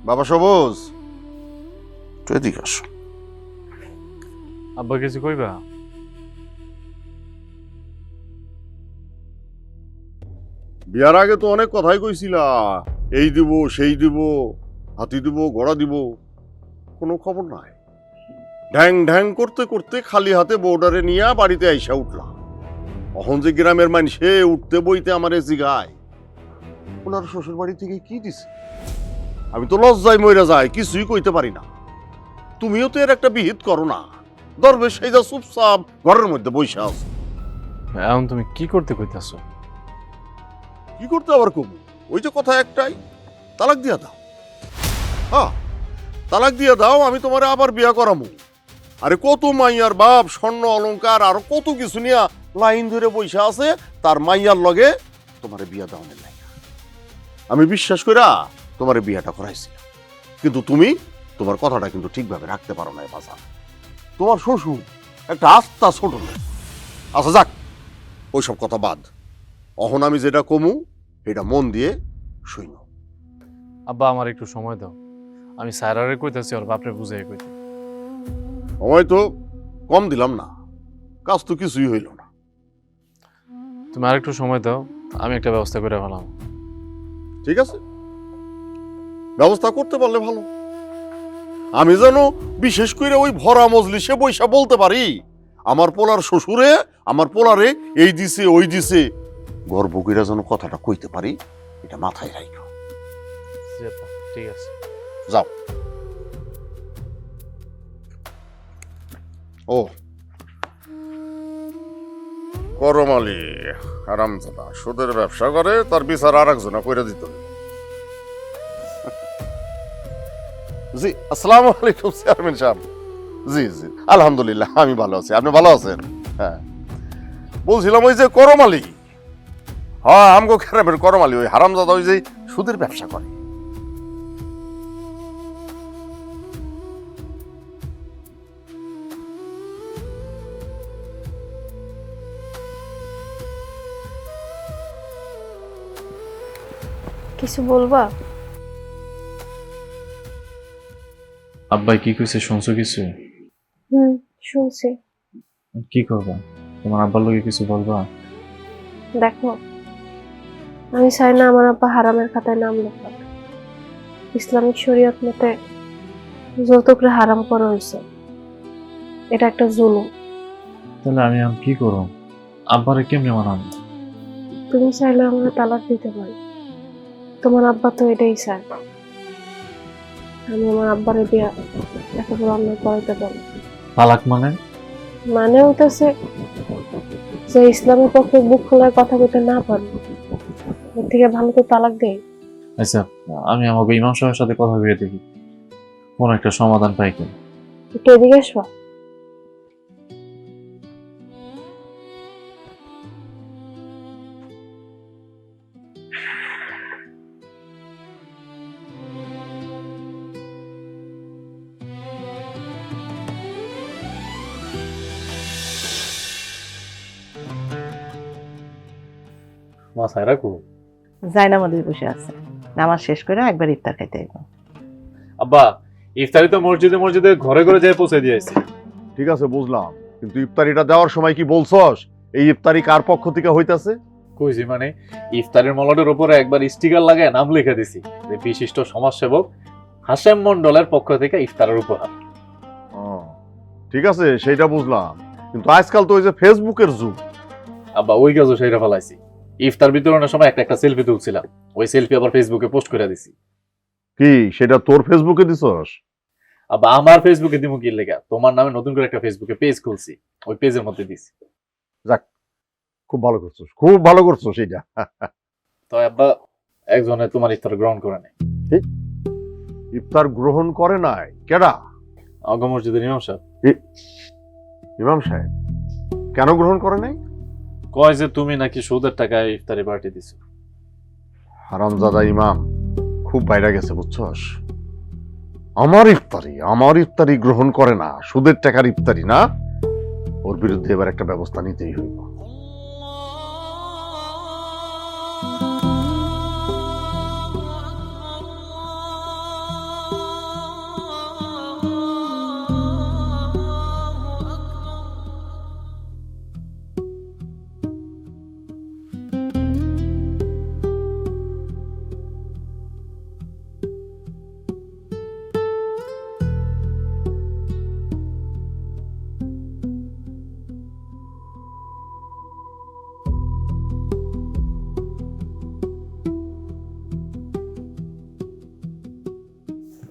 [SPEAKER 1] বাবা সবুজ, তুই এদিকে আসো।
[SPEAKER 3] আব্বা কিছু কইবা?
[SPEAKER 1] বিয়ার আগে তো অনেক কথাই কইছিলা, এই দিব সেই দিব, হাতি দিব ঘোড়া দিব, কোনো খবর নাই। ঢ্যাং ঢ্যাং করতে করতে খালি হাতে বর্ডারে নিয়ে বাড়িতে আইসা উঠলাম। এখন যে গ্রামের মানুষে উঠতে বইতে আমারে জিগায় ওনার শ্বশুর বাড়ি থেকে কি দিছে, আমি তো লজ্জায় মইরা যাই, কিছুই কইতে পারি না। তুমিও তো এর একটা বিহিত করো না, দরবেশ সেই যা চুপচাপ ঘরের মধ্যে বসে আছো।
[SPEAKER 3] এখন তুমি কি করতে কইতাছো?
[SPEAKER 1] কি করতে আবার কব? ওই যে কথা একটাই, তালাক দিয়া দাও। হ্যাঁ, তালাক দিয়া দাও, আমি তোমার আবার বিয়া করামু। আরে কত মাইয়ার বাপ স্বর্ণ অলংকার আর কত কিছু নিয়া লাইন ধরে বইসা আছে তার মাইয়ার লগে তোমারে বিয়া দাও নাই। আমি বিশ্বাস কইরা তোমারে বিয়াটা করাইছি, কিন্তু তুমি তোমার কথাটা কিন্তু ঠিকভাবে রাখতে পারো না বাজার। তোমার শ্বশুর একটা আস্থা ছোট লোক। আচ্ছা যাক, ওইসব কথা বাদ। অহন আমি যেটা কমু এটা মন দিয়ে শুইন।
[SPEAKER 3] আব্বা আমার একটু সময় দাও, আমি স্যারারে কইতাছি ওর বাপরে বুঝাই কইতে।
[SPEAKER 1] সময় তো কম দিলাম না, কাজ তো কিছুই হইল না।
[SPEAKER 3] তুমি আর একটু সময় দাও, আমি একটা ব্যবস্থা করে ফেলাম।
[SPEAKER 1] ঠিক আছে, ব্যবস্থা করতে পারলে ভালো। আমি যেন বিশেষ করে ওই ভরা মজলিসে বৈশা বলতে পারি আমার পোলার শ্বশুরে আমার পোলারে এই দিছে ওই দিছে, গর্ব কইরা যেন কথাটা কইতে পারি, এটা মাথায় রাখো।
[SPEAKER 3] ঠিক আছে,
[SPEAKER 1] যাও। ও করম আলী হারামজাদা সুদের ব্যবসা করে, তার বিচার আর একজনা কইরা দিত। জি আসসালামু আলাইকুম চেয়ারম্যান সাহেব। জি জি আলহামদুলিল্লাহ আমি ভালো আছি, আপনি ভালো আছেন? হ্যাঁ বলছিলাম ওই যে করমালি। হ্যাঁ, আমগো খেরামের করমালি, ওই হারামজাদা ওই যে সুদের ব্যবসা করে।
[SPEAKER 6] কিছু বলবা?
[SPEAKER 3] আব্বাই কি কইছে শুনছো কিছু?
[SPEAKER 6] শুনছি।
[SPEAKER 3] কি করবা? তোমার আব্বার লগে কিছু বলবা?
[SPEAKER 6] দেখো, আমি চাই না আমার আব্বা হারামের খাতায় নাম লেখাক। ইসলামিক শরীয়ত মতে যৌতুকরে হারাম করা হয়েছে, এটা একটা জুলুম।
[SPEAKER 3] তাহলে আমি কি করব? আব্বারে কেমনে মানাবো?
[SPEAKER 6] তুমি চাইলে আমার তালাক দিতে পারো, তোমার আব্বা তো এটাই চায়। আমি আমার আব্বারে দিয়া এত বড় অন্যায় করাইতে পারি।
[SPEAKER 3] তালাক মানে
[SPEAKER 6] হইতেছে যে ইসলামের পক্ষে বুক খোলার কথা বলতে না পারি, এর থেকে ভালো তো তালাক দেই।
[SPEAKER 3] আচ্ছা, আমি আমাকে ইমাম সাহেবের সাথে কথা বলে দেখি কোন একটা সমাধান পাই কিনা।
[SPEAKER 6] একটু এদিকে আসবা।
[SPEAKER 8] মাথায় রাখো।
[SPEAKER 7] জায়না মধ্যে বসে আছে, নামাজ শেষ করে একবার ইফতার খাইতে আইব।
[SPEAKER 3] আব্বা, ইফতারি তো মসজিদে মসজিদে ঘরে ঘরে যেয়ে পৌঁছে দিয়েছি।
[SPEAKER 1] ঠিক আছে, বুঝলাম, কিন্তু ইফতারিটা দেওয়ার সময় কি বলছস এই ইফতারি কার পক্ষ থেকে হইতাছে?
[SPEAKER 3] কইছি মানে ইফতারের মলাটের উপরে একবার স্টিকার লাগায় নাম লিখে দিছি যে বিশিষ্ট সমাজসেবক হাশেম মন্ডলের পক্ষ থেকে ইফতারের উপহার।
[SPEAKER 1] ঠিক আছে, সেইটা বুঝলাম, কিন্তু আজকাল তো ওই যে ফেসবুকের যুগ।
[SPEAKER 3] আব্বা, ওই কাজও সেইটা ফেলাইছি। ইফতার বিতরণের সময় একটা সেলফি তুলছিলাম, ওই সেলফি আবার ফেসবুকে পোস্ট করে দিছি।
[SPEAKER 1] কি সেটা তোর ফেসবুকে দিছস?
[SPEAKER 3] আব্বা, আমার ফেসবুকে দিমু কি লেখা? তোমার নামে নতুন করে একটা ফেসবুকে পেজ খুলছি, ওই পেজের মধ্যে দিছি।
[SPEAKER 1] যাক, খুব ভালো করছস, খুব ভালো করছস সেইটা।
[SPEAKER 3] তো আব্বা, একজনে তোমার ইফতার গ্রহণ করে নাই।
[SPEAKER 1] ইফতার গ্রহণ করে নাই? কেডা?
[SPEAKER 3] অগ মসজিদের ইমাম সাহেব।
[SPEAKER 1] ইমাম সাহেব কেন গ্রহণ করে নাই?
[SPEAKER 3] কয় যে তুমি নাকি সুদের টাকায় ইফতারি পার্টি দিছো।
[SPEAKER 1] হারামজাদা ইমাম খুব বাইরে গেছে, বুঝছস? আমার ইফতারি গ্রহণ করে না, সুদের টাকার ইফতারি না। ওর বিরুদ্ধে এবার একটা ব্যবস্থা নিতেই হইব।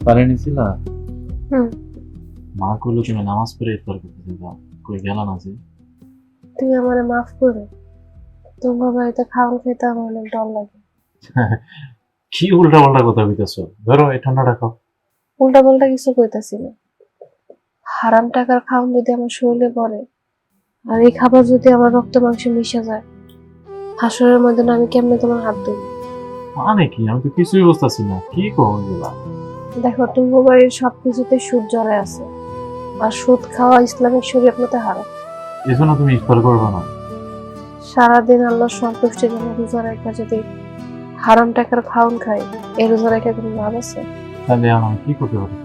[SPEAKER 3] পারে নিছিলা?
[SPEAKER 6] হুম।
[SPEAKER 3] মা কইলো তুমি নামাজ পড়ে ইফতার করতে দিবা, কই গেল না যে?
[SPEAKER 6] তুমি আমারে মাফ করো, তোমার বাড়িতে খাওয়ান খেতে আমার অনেক ডর লাগে।
[SPEAKER 3] কি উল্টা পাল্টা কথা কইতেছো? ধরো এই ঠান্ডাটা খাও।
[SPEAKER 6] উল্টা পাল্টা কিছু কইতাছি না। হারাম টাকার খাওয়ান যদি আমার শরীরে পড়ে, আর এই খাবার যদি আমার রক্ত মাংসে মিশে যায়, হাসরের ময়দানে আমি কেমনে তোমার হাত ধরব?
[SPEAKER 3] মানে কি? আমি তো কিছুই বুঝতেছি না, কি কও এগুলা?
[SPEAKER 6] দেখো, তোমার বাড়ির সবকিছুতে সুদ জড়ায় আছে, আর সুদ খাওয়া ইসলামিক শরীয়ত মতে হারাম।
[SPEAKER 3] এজন্য তুমি ইফতার করবে না?
[SPEAKER 6] সারাদিন আল্লাহর সন্তুষ্টির জন্য রোজা রাখা যদি হারাম টাকার খাওয়ান খাই, এই রোজা রেখে কোনো লাভ আছে?
[SPEAKER 3] তাহলে আমি কি করতে পারি?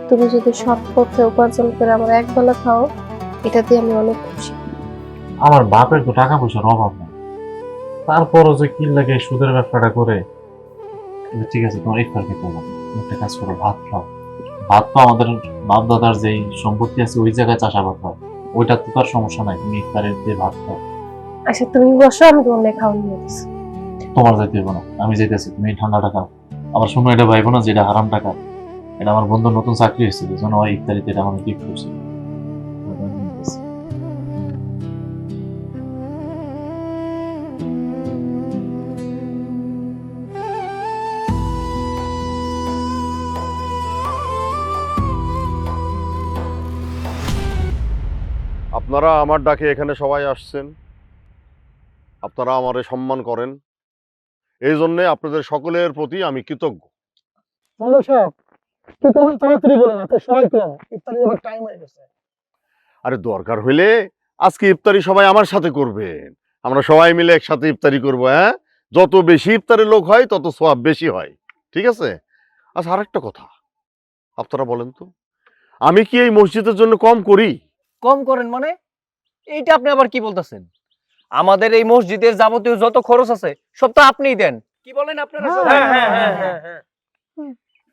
[SPEAKER 6] তুমি যদি সৎ পথে উপার্জন করে আমার এক বেলা খাও, এটাতে আমি অনেক খুশি।
[SPEAKER 3] আমার বাপের তো টাকা পয়সার অভাব নেই, তারপরও যে কি লাগে সুদের ব্যবসাটা করে। ঠিক আছে, তোমার ইফতার খেতে হবে, একটা কাজ করো, ভাত খাও। ভাত তো আমাদের বাপ দাদার যেই সম্পত্তি আছে ওই জায়গায় চাষাবাদ হয়, ওইটা তো তার সমস্যা নাই। তুমি ইফতারের দিয়ে ভাত খাও।
[SPEAKER 6] আচ্ছা, তুমি বসো, আমি তোমার মেয়ে খাওয়ান নিয়ে দিচ্ছি।
[SPEAKER 3] তোমার যাইতে হবে না, আমি যাইতেছি। তুমি ঠান্ডা টাকা আমার সময় এটা ভাইবো না যেটা হারাম টাকা। এটা আমার বন্ধুর নতুন চাকরি হয়েছিল, যেন ওই ইফতারিতে এটা আমার গিফট করছে।
[SPEAKER 1] আপনারা আমার ডাকে এখানে সবাই আসছেন, আপনারা আমারে সম্মান করেন, এই জন্যে আপনাদের সকলের প্রতি আমি কৃতজ্ঞ।
[SPEAKER 10] মন্ডল সাহেব কি করবেন তাড়াতাড়ি বলেন, আপনার সময় কম, ইফতারি যাবার টাইম হয়ে গেছে।
[SPEAKER 1] আরে দরকার হইলে আজকে ইফতারি সবাই আমার সাথে করবেন, আমরা সবাই মিলে একসাথে ইফতারি করবো। হ্যাঁ, যত বেশি ইফতারের লোক হয় তত সওয়াব বেশি হয়, ঠিক আছে? আচ্ছা, আরেকটা কথা, আপনারা বলেন তো, আমি কি এই মসজিদের জন্য কম করি?
[SPEAKER 9] কম করেন মানে? এইটা আপনি আবার কি বলতেছেন? আমাদের এই মসজিদের যাবতীয় যত খরচ আছে সব তো আপনিই দেন। কি বলেন আপনারা?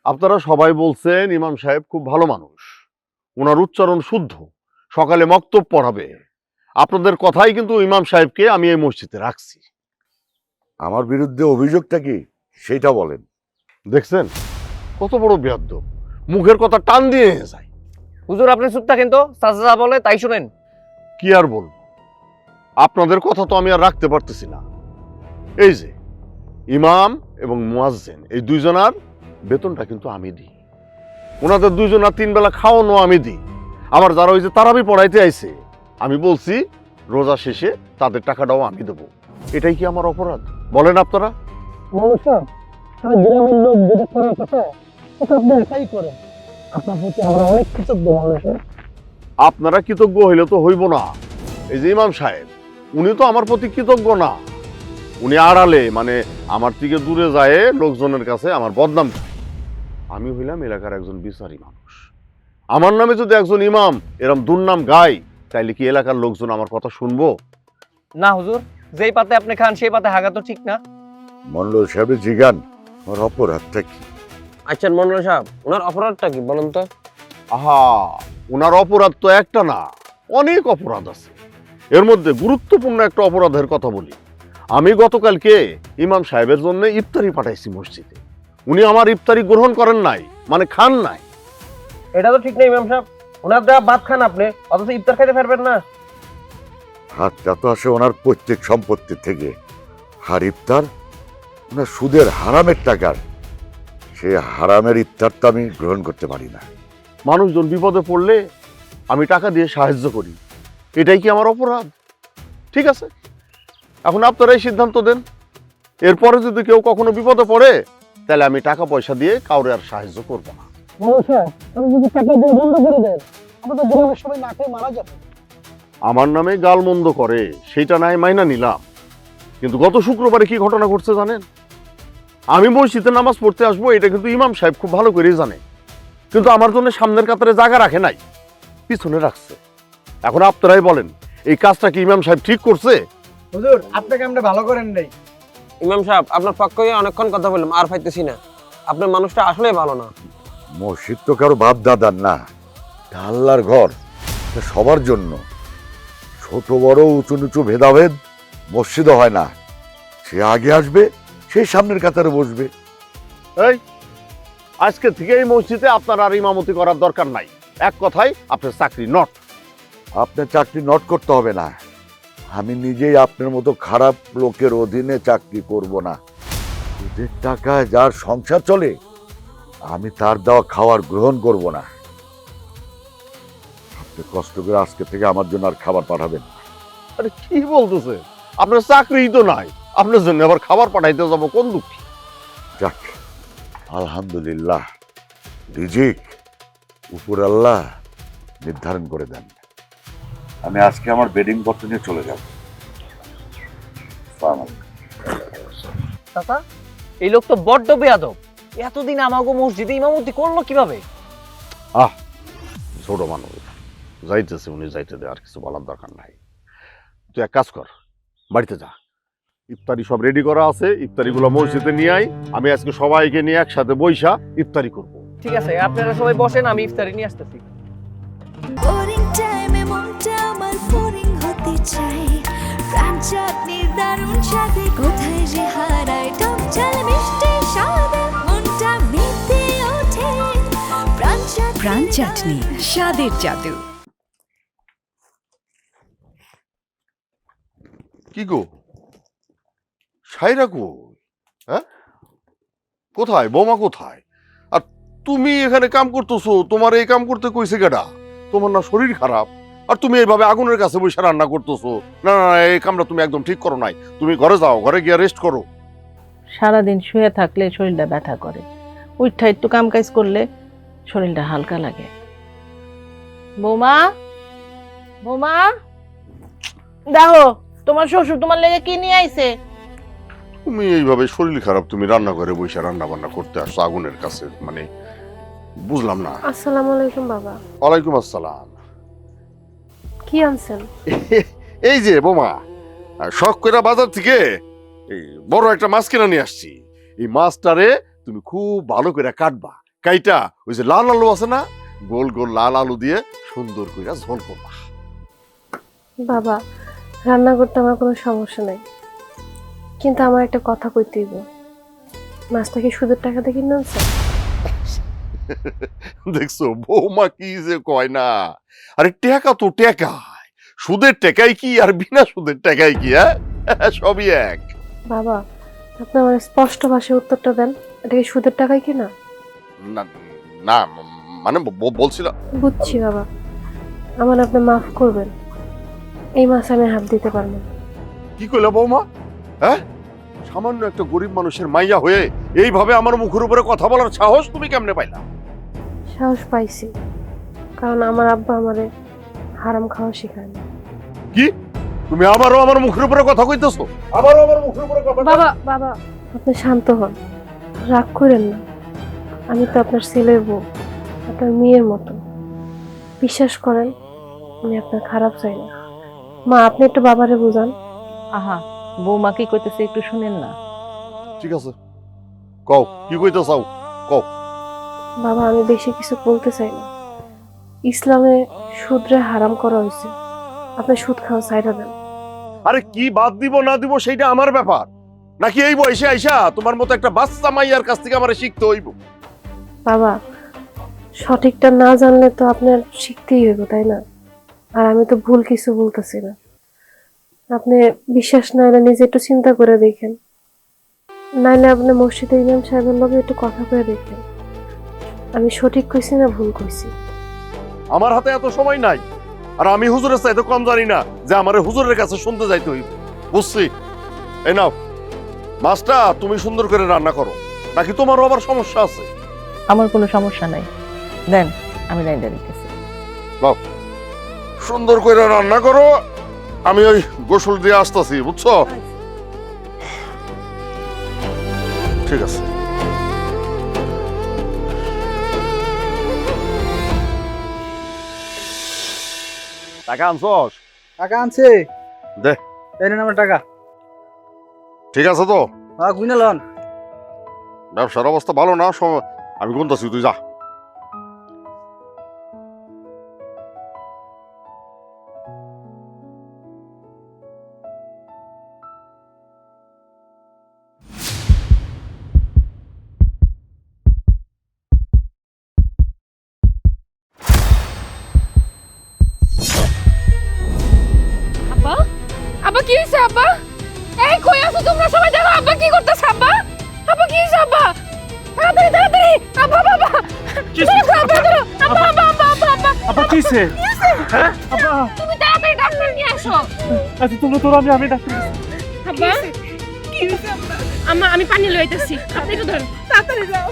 [SPEAKER 1] আপনারা সবাই বলছেন ইমাম সাহেব খুব ভালো মানুষ, ওনার উচ্চারণ শুদ্ধ, সকালে মক্তব পড়াবে। আপনাদের কথাই কিন্তু ইমাম সাহেবকে আমি এই মসজিদে রাখছি।
[SPEAKER 11] আমার বিরুদ্ধে অভিযোগটা কি সেটা বলেন।
[SPEAKER 1] দেখছেন কত বড় বেয়াদ্দপ, মুখের কথা টান দিয়ে যায়।
[SPEAKER 9] হুজুর আপনি চুপ থাকেন তো, চাচা যা বলে তাই শুনেন।
[SPEAKER 1] কি আর বলবো, আপনাদের কথা তো আমি আর রাখতে পারতেছি না। এই যে ইমাম এবং মুয়াজ্জিন, এই দুইজনার বেতনটা কিন্তু আমি দিই, ওনাদের দুইজনার 3 বেলা খাওয়ানো আমি দিই। আবার যারা ওই যে তারাবি পড়াইতে আইছে, আমি বলছি রোজা শেষে তাদের টাকাটাও আমি দেবো। এটাই কি আমার অপরাধ বলেন আপনারা?
[SPEAKER 10] মন্ডল সাহেব, তারা গ্রামের লোক যেটা করার কথা সেটা আপনি একাই করেন। আপনার প্রতি আমরা অনেক কৃতজ্ঞ মন্ডল সাহেব।
[SPEAKER 1] আপনারা কৃতজ্ঞ হইলে তো হইব না। এই যে ইমাম সাহেব, উনি তো আমার প্রতি কৃতজ্ঞ না, উনি আড়ালে মানে আমার থেকে দূরে যায় লোকজনের কাছে আমার বদনাম করে। আমি হইলাম এলাকার একজন বিচারী মানুষ, আমার নামে যদি একজন ইমাম এরম দুর্নাম গায়, তাইলে কি এলাকার লোকজন আমার কথা শুনবো?
[SPEAKER 9] না হুজুর, যেই পাতে আপনি খান সেই পাতে হাগা তো ঠিক না।
[SPEAKER 11] মন্ডল সাহেবের জিগান আমার অপরাধটা কি?
[SPEAKER 9] আচ্ছা মন্ডল সাহেব, ওনার অপরাধটা কি বলেন তো?
[SPEAKER 1] আহা, ওনার অপরাধ তো একটা না, অনেক অপরাধ আছে। এর মধ্যে গুরুত্বপূর্ণ একটা অপরাধের কথা বলি। আমি গতকালকে ইমাম সাহেবের জন্য ইফতারি পাঠাইছি মসজিদে, উনি আমার ইফতারি গ্রহণ করেন নাই, মানে খান নাই।
[SPEAKER 9] এটা তো ঠিক না ইমাম সাহেব, ওনার দেওয়া ভাত খান আপনি, অথচ ইফতার খেতে পারবেন না।
[SPEAKER 11] হাতটা তো আসে ওনার পৈতৃক সম্পত্তি থেকে, আর ইফতার ওনার সুদের হারামের টাকার, সে হারামের ইফতার তো আমি গ্রহণ করতে পারি না।
[SPEAKER 1] মানুষজন বিপদে পড়লে আমি টাকা দিয়ে সাহায্য করি, এটাই কি আমার অপরাধ? ঠিক আছে, এখন আপনারাই সিদ্ধান্ত দেন। এরপরে যদি কেউ কখনো বিপদে পড়ে, তাহলে আমি টাকা পয়সা দিয়ে কাউরে আর সাহায্য করব না।
[SPEAKER 10] মন্ডল সাহেব, আপনি যদি টাকা দিয়ে বন্ধ করে দেন, আমাদের গ্রামের সবাই না খেয়ে মারা যাবে।
[SPEAKER 1] আমার নামে গালমন্দ করে সেইটা নাই মাইনা নিলাম, কিন্তু গত শুক্রবারে কি ঘটনা ঘটছে জানেন? আমি মসজিদে নামাজ পড়তে আসবো, এটা কিন্তু ইমাম সাহেব খুব ভালো করেই জানে, কিন্তু আমার জন্য সামনের কাতারে জায়গা রাখে নাই, পিছনে রাখছে। এখন আপনারাই বলেন, এই কাজটা কি ইমাম সাহেব ঠিক করছে?
[SPEAKER 9] হুজুর আপনাকে আমরা ভালো করেন নাই। ইমাম সাহেব আপনার পক্ষে অনেকক্ষণ কথা বললাম, আর পাইতেছি না। আপনার মানুষটা আসলেই ভালো না।
[SPEAKER 11] মসজিদ তো কারো বাপ দাদার না, এটা আল্লাহর ঘর, এটা সবার জন্য। ছোট বড় উঁচু নিচু ভেদাভেদ মসজিদও হয় না। সে আগে আসবে, সেই সামনের কাতারে বসবে।
[SPEAKER 1] এই আজকে থেকে এই মসজিদে আপনার আর ইমামতি করার দরকার নাই। এক কথায় আপনার চাকরি নট।
[SPEAKER 11] আপনার চাকরি নট করতে হবে না, আমি নিজেই আপনার মতো খারাপ লোকের অধীনে চাকরি করব না। ওদের টাকায় যার সংসার চলে, আমি তার দেওয়া খাবার গ্রহণ করব না। আপনি কষ্ট করে আজকে থেকে আমার জন্য আর খাবার পাঠাবেন।
[SPEAKER 1] আরে কি বলতেছে, আপনার চাকরিই তো নাই, আপনার জন্য আবার খাবার পাঠাইতে যাবো কোন দুঃখী?
[SPEAKER 11] যাক, আলহামদুলিল্লাহ, রিজিক উপর আল্লাহ নির্ধারণ করে দেন। আমি আজকে আমার বেডিং পত্র নিয়ে চলে যাব। আসসালামু আলাইকুম।
[SPEAKER 9] চাচা, এই লোক তো বড্ড বেয়াদব। এতদিন আমাগো মসজিদে ইমামতি করলো কিভাবে?
[SPEAKER 1] ছোট মানুষ যাইতেছে, উনি যাইতে দে, আর কিছু বলার দরকার নাই। তুই এক কাজ কর, বাড়িতে যা, ইফতারি সব রেডি করা আছে, ইফতারিগুলো মসজিদে নিয়ে আই। আমি আজকে সবাইকে নিয়ে একসাথে বইসা ইফতারি করব।
[SPEAKER 9] ঠিক আছে, আপনারা সবাই বসেন, আমি ইফতারি নিয়ে আসতেছি।
[SPEAKER 4] বোরিং টাইমে মনটা আমার বোরিং হতে চাই, প্রাণ চাটনির দারুণ স্বাদে কোথায় যে হারাই, টক ঝাল মিষ্টি স্বাদে মনটা মেতে ওঠে।
[SPEAKER 5] প্রাণ চাটনি, স্বাদের জাদু।
[SPEAKER 1] কি গো সাইরা কো? হ্যাঁ, কোথায় বৌমা, কোথায়? আর তুমি এখানে কাম করতেছো, তোমার এই কাম করতে কইছে কেডা? তোমার না শরীর খারাপ? আর তুমি এইভাবে আগুনের কাছে বসে রান্না করতেছো। না না না, এই কামটা তুমি একদম ঠিক করো নাই। তুমি ঘরে যাও, ঘরে গিয়ে রেস্ট করো।
[SPEAKER 7] সারাদিন শুয়ে থাকলে শরীরটা ব্যথা করে, উঠা একটু কাম কাজ করলে শরীরটা হালকা লাগে। বৌমা, বৌমা, দেখো তোমার শ্বশুর তোমার লেগে কি নিয়ে আইছে।
[SPEAKER 1] তুমি এইভাবে শরীর খারাপ, তুমি রান্না করে বসে রান্না বান্না করতে আসছো আগুনের কাছে, মানে বুঝলাম না।
[SPEAKER 6] আসসালামু আলাইকুম বাবা।
[SPEAKER 1] ওয়ালাইকুম আসসালাম।
[SPEAKER 6] কি আনছেন?
[SPEAKER 1] এই যে বোমা, শখ করে বাজার থেকে এই বড় একটা মাছ কিনে নিয়ে আসছি। এই মাছটারে তুমি খুব ভালো করে কাটবা, কাইটা ওই যে লাল আলু আছে না, গোল গোল লাল আলু দিয়ে সুন্দর করে ঝোল করবা।
[SPEAKER 6] বাবা, রান্না করতে আমার কোনো সমস্যা নাই, কিন্তু আমার একটা কথা কইতে হইব। মাছটা কি সুদের টাকাতে কিনে আনছেন?
[SPEAKER 1] দেখছো বৌমা কি যে কয় না, আরে টাকা তো টাকা, সুদের টাকাই কি আর বিনা সুদের টাকাই কি, হ্যাঁ সবই এক।
[SPEAKER 6] বাবা, আপনি আমার স্পষ্ট ভাষায় উত্তরটা দেন, এটা কি সুদের টাকায় কিনা?
[SPEAKER 1] না না, মানে বলছিলাম।
[SPEAKER 6] বুঝছি বাবা, আমার আপনি মাফ করবেন, এই মাছ আমি হাত দিতে পারবো না।
[SPEAKER 1] কি কইলা বৌমা? হ্যাঁ, সামান্য একটা গরিব মানুষের মাইয়া হয়ে এইভাবে আমার মুখের উপরে কথা বলার সাহস তুমি কেমনে পাইলা?
[SPEAKER 6] সাহস পাইছি, কারণ আমার আব্বা আমারে হারাম খাওয়া শেখায় না।
[SPEAKER 1] কি তুমি আবারও আমার মুখের উপরে কথা কইতেছো? আবারও আমার মুখের উপরে কথা?
[SPEAKER 6] বাবা বাবা, আপনি শান্ত হন, রাগ করেন না। আমি তো আপনার ছেলের বউ, আপনার মেয়ের মতো। বিশ্বাস করেন, আমি আপনার খারাপ চাই না। মা, আপনি একটু বাবারে বুঝান।
[SPEAKER 7] আহা, বৌমা কি কইতেছে একটু শুনেন না।
[SPEAKER 1] ঠিক আছে, কও কি কইতে চাও, কও।
[SPEAKER 6] বাবা, আমি বেশি কিছু বলতে চাই না। ইসলামে সুদরে হারাম করা হয়েছে, আপনি সুদ খাওয়া ছাইড়া দেন।
[SPEAKER 1] আরে কি বাদ দিব না দিব সেইটা আমার ব্যাপার, নাকি এই বয়সে আইসা তোমার মতো একটা বাচ্চা মাইয়ার কাছ থেকে আমারে শিখতে হইব?
[SPEAKER 6] বাবা, সঠিকটা না জানলে তো আপনার শিখতেই হইব, তাই না? আর আমি তো ভুল কিছু বলতেছি না। আপনি বিশ্বাস না হলে নিজে একটু চিন্তা করে দেখেন, নাইলে আপনি মসজিদে ইমাম সাহেবের লগে একটু কথা করে দেখেন, আমি সঠিক কইছি না ভুল কইছি।
[SPEAKER 1] আমার হাতে এত সময় নাই, আর আমি হুজুরের চাইতে কম জানি না যে আমার হুজুরের কাছে শুনতে যাইতে হইব। বুঝছি, এই নাও মাছটা তুমি সুন্দর করে রান্না করো, নাকি তোমারও আবার সমস্যা আছে?
[SPEAKER 7] আমার কোনো সমস্যা নাই, দেন আমি রাইন্দা দিতেছি।
[SPEAKER 1] বাহ, সুন্দর করে রান্না করো, আমি ওই গোসল দিয়ে আসতেছি, বুঝছো? ঠিক আছে। টাকা আনছস?
[SPEAKER 10] টাকা আনছে,
[SPEAKER 1] দে।
[SPEAKER 10] এই নেন আমার টাকা।
[SPEAKER 1] ঠিক আছে তো?
[SPEAKER 10] হ্যাঁ, গুইনা লন।
[SPEAKER 1] ব্যবসার অবস্থা ভালো না, আমি গুনতাছি, তুই যা।
[SPEAKER 4] আব্বা, আব্বা কি হইছে আব্বা? এই কই আছো তোমরা সবাই? দেখো আব্বা কি করতেছে। আব্বা, আব্বা কি হইছে আব্বা? তাড়াতাড়ি তাড়াতাড়ি, আব্বা বাবা
[SPEAKER 3] কি
[SPEAKER 4] আব্বা আব্বা ধরো, আব্বা আব্বা আব্বা আব্বা আব্বা
[SPEAKER 3] আব্বা কিছে? হ্যাঁ আব্বা,
[SPEAKER 4] তুমি তাড়াতাড়ি ডাক্তার নিয়ে আসো।
[SPEAKER 3] আচ্ছা তোমরা তো, আমি ডাক্তার।
[SPEAKER 4] আব্বা কি হইছে আব্বা? আম্মা আমি পানি লইতেছি, আপনি একটু ধরেন, তাড়াতাড়ি যাও।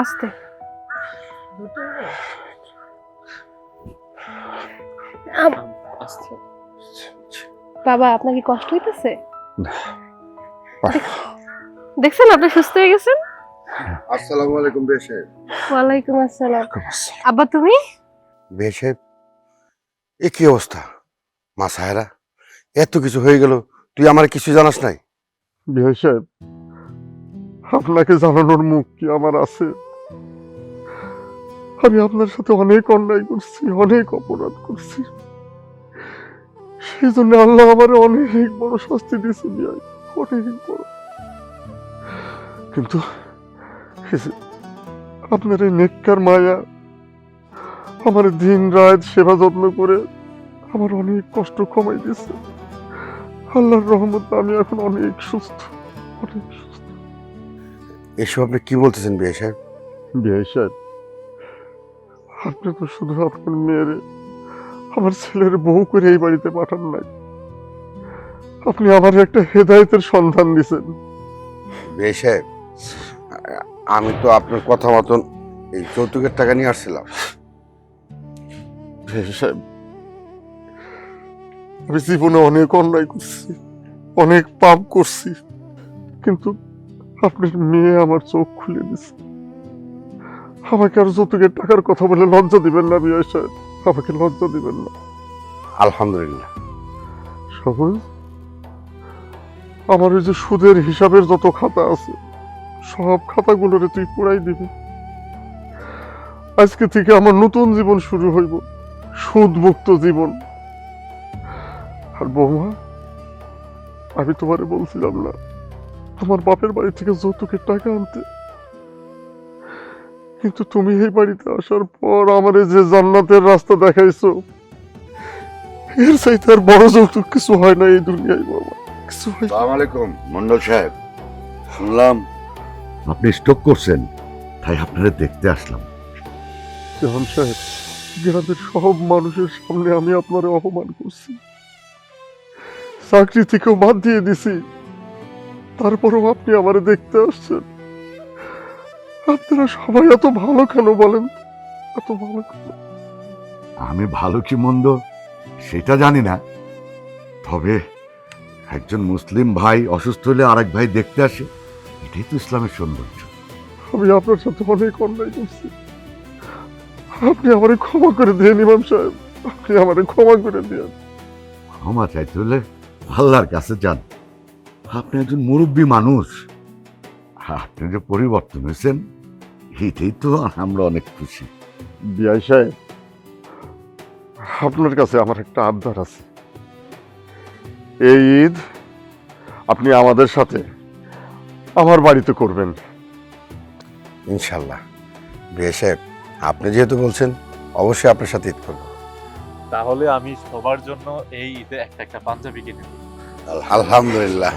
[SPEAKER 6] আস্তে। আসছে। বাবা, আপনার কি কষ্ট হইতেছে? দেখছেন আপনি সুস্থ হয়ে গেছেন।
[SPEAKER 2] আসসালামু আলাইকুম বিয়ে সাহেব।
[SPEAKER 6] ওয়ালাইকুম আসসালাম। আব্বা তুমি?
[SPEAKER 2] বিয়ে সাহেব, এ কি অবস্থা? মা সাহেরা, এত কিছু হয়ে গেল, তুই আমার কিছু জানাস নাই?
[SPEAKER 1] বিহাই সাহেব, আপনাকে জানানোর মুখ কি আমার আছে? আমি আপনার সাথে অনেক অন্যায় করছি, অনেক অপরাধ করছি। সেই জন্য আল্লাহ আমার অনেক বড় শাস্তি দিয়েছে বিহাই, অনেক বড়। কিন্তু এই যে আপনার এই নেককার মায়া আমার দিন রাত সেবা যত্ন করে আমার অনেক কষ্ট কমাই দিয়েছে। আল্লাহর রহমতে আমি এখন অনেক সুস্থ, অনেক সুস্থ।
[SPEAKER 2] এসব আপনি কি বলতেছেন বিয়ে সাহেব?
[SPEAKER 1] বিহাই সাহেব, আপনি তো শুধু আপনার মেয়ের, আমার ছেলের বউ করে এই বাড়িতে পাঠান নাই, আপনি আমার একটা হেদায়েতের সন্ধান দিছেন।
[SPEAKER 2] বিয়ে সাহেব, আমি তো আপনার কথা মতন এই যৌতুকের টাকা নিয়ে আসছিলাম।
[SPEAKER 1] বিহাই সাহেব, আমি জীবনে অনেক অন্যায় করছি, অনেক পাপ করছি, কিন্তু আপনার মেয়ে আমার চোখ খুলে দিছে। আমাকে আর যৌতুকের টাকার কথা বলে লজ্জা দিবেন না বিহাই সাহেব, আমাকে লজ্জা দিবেন না।
[SPEAKER 2] আলহামদুলিল্লাহ।
[SPEAKER 1] সবুজ, আমার ওই যে সুদের হিসাবের যত খাতা আছে সব খাতাগুলোরে তুই পুরাই দিবি। আজকে থেকে আমার নতুন জীবন শুরু হইব, সুদ মুক্ত জীবন। আর বৌমা, আমি তোমারে বলছিলাম না আমার বাপের বাড়ি থেকে যৌতুকের টাকা আনতে, কিন্তু তুমি এই বাড়িতে আসার পর আমার যে জান্নাতের রাস্তা দেখাইছো, এর চাইতে আর বড় যৌতুক কিছু হয় না এই দুনিয়ায় বাবা, কিছু হয় না।
[SPEAKER 11] আসসালামু আলাইকুম মন্ডল সাহেব, শুনলাম আপনি স্ট্রোক করছেন, তাই আপনারা দেখতে আসলাম।
[SPEAKER 1] জাহান সাহেব, গ্রামের সব মানুষের সামনে আমি আপনারে অপমান করছি, চাকরি থেকেও বাদ দিয়ে দিছি, তারপরেও আপনি আমারে দেখতে আসছেন। আপনারা সবাই এত ভালো কেন বলেন? এত ভালো কেন?
[SPEAKER 11] আমি ভালো কি মন্দ সেটা জানি না, তবে একজন মুসলিম ভাই অসুস্থ হলে আরেক ভাই দেখতে আসে, এটাই তো ইসলামের সৌন্দর্য।
[SPEAKER 1] আমি আপনার সাথে অনেক অন্যায় করছি, আপনি আমারে ক্ষমা করে দিন ইমাম সাহেব, আপনি আমারে ক্ষমা করে দিন।
[SPEAKER 11] ক্ষমা চাইতে হলে আল্লাহর কাছে যান। আপনি একজন মুরব্বী মানুষ, আপনি যে পরিবর্তন হয়েছেন এটাই তো আমরা অনেক খুশি।
[SPEAKER 1] বিআই সাহেব, আপনার কাছে আমার একটা আবদার আছে। এই ঈদ আপনি আমাদের সাথে আমার বাড়িতে করবেন
[SPEAKER 2] ইনশাল্লাহ। বিয়ে সাহেব, আপনি যেহেতু বলছেন, অবশ্যই আপনার সাথে ঈদ করবো।
[SPEAKER 8] তাহলে আমি সবার জন্য এই ঈদে একটা একটা পাঞ্জাবি কিনে দিই।
[SPEAKER 2] আলহামদুলিল্লাহ।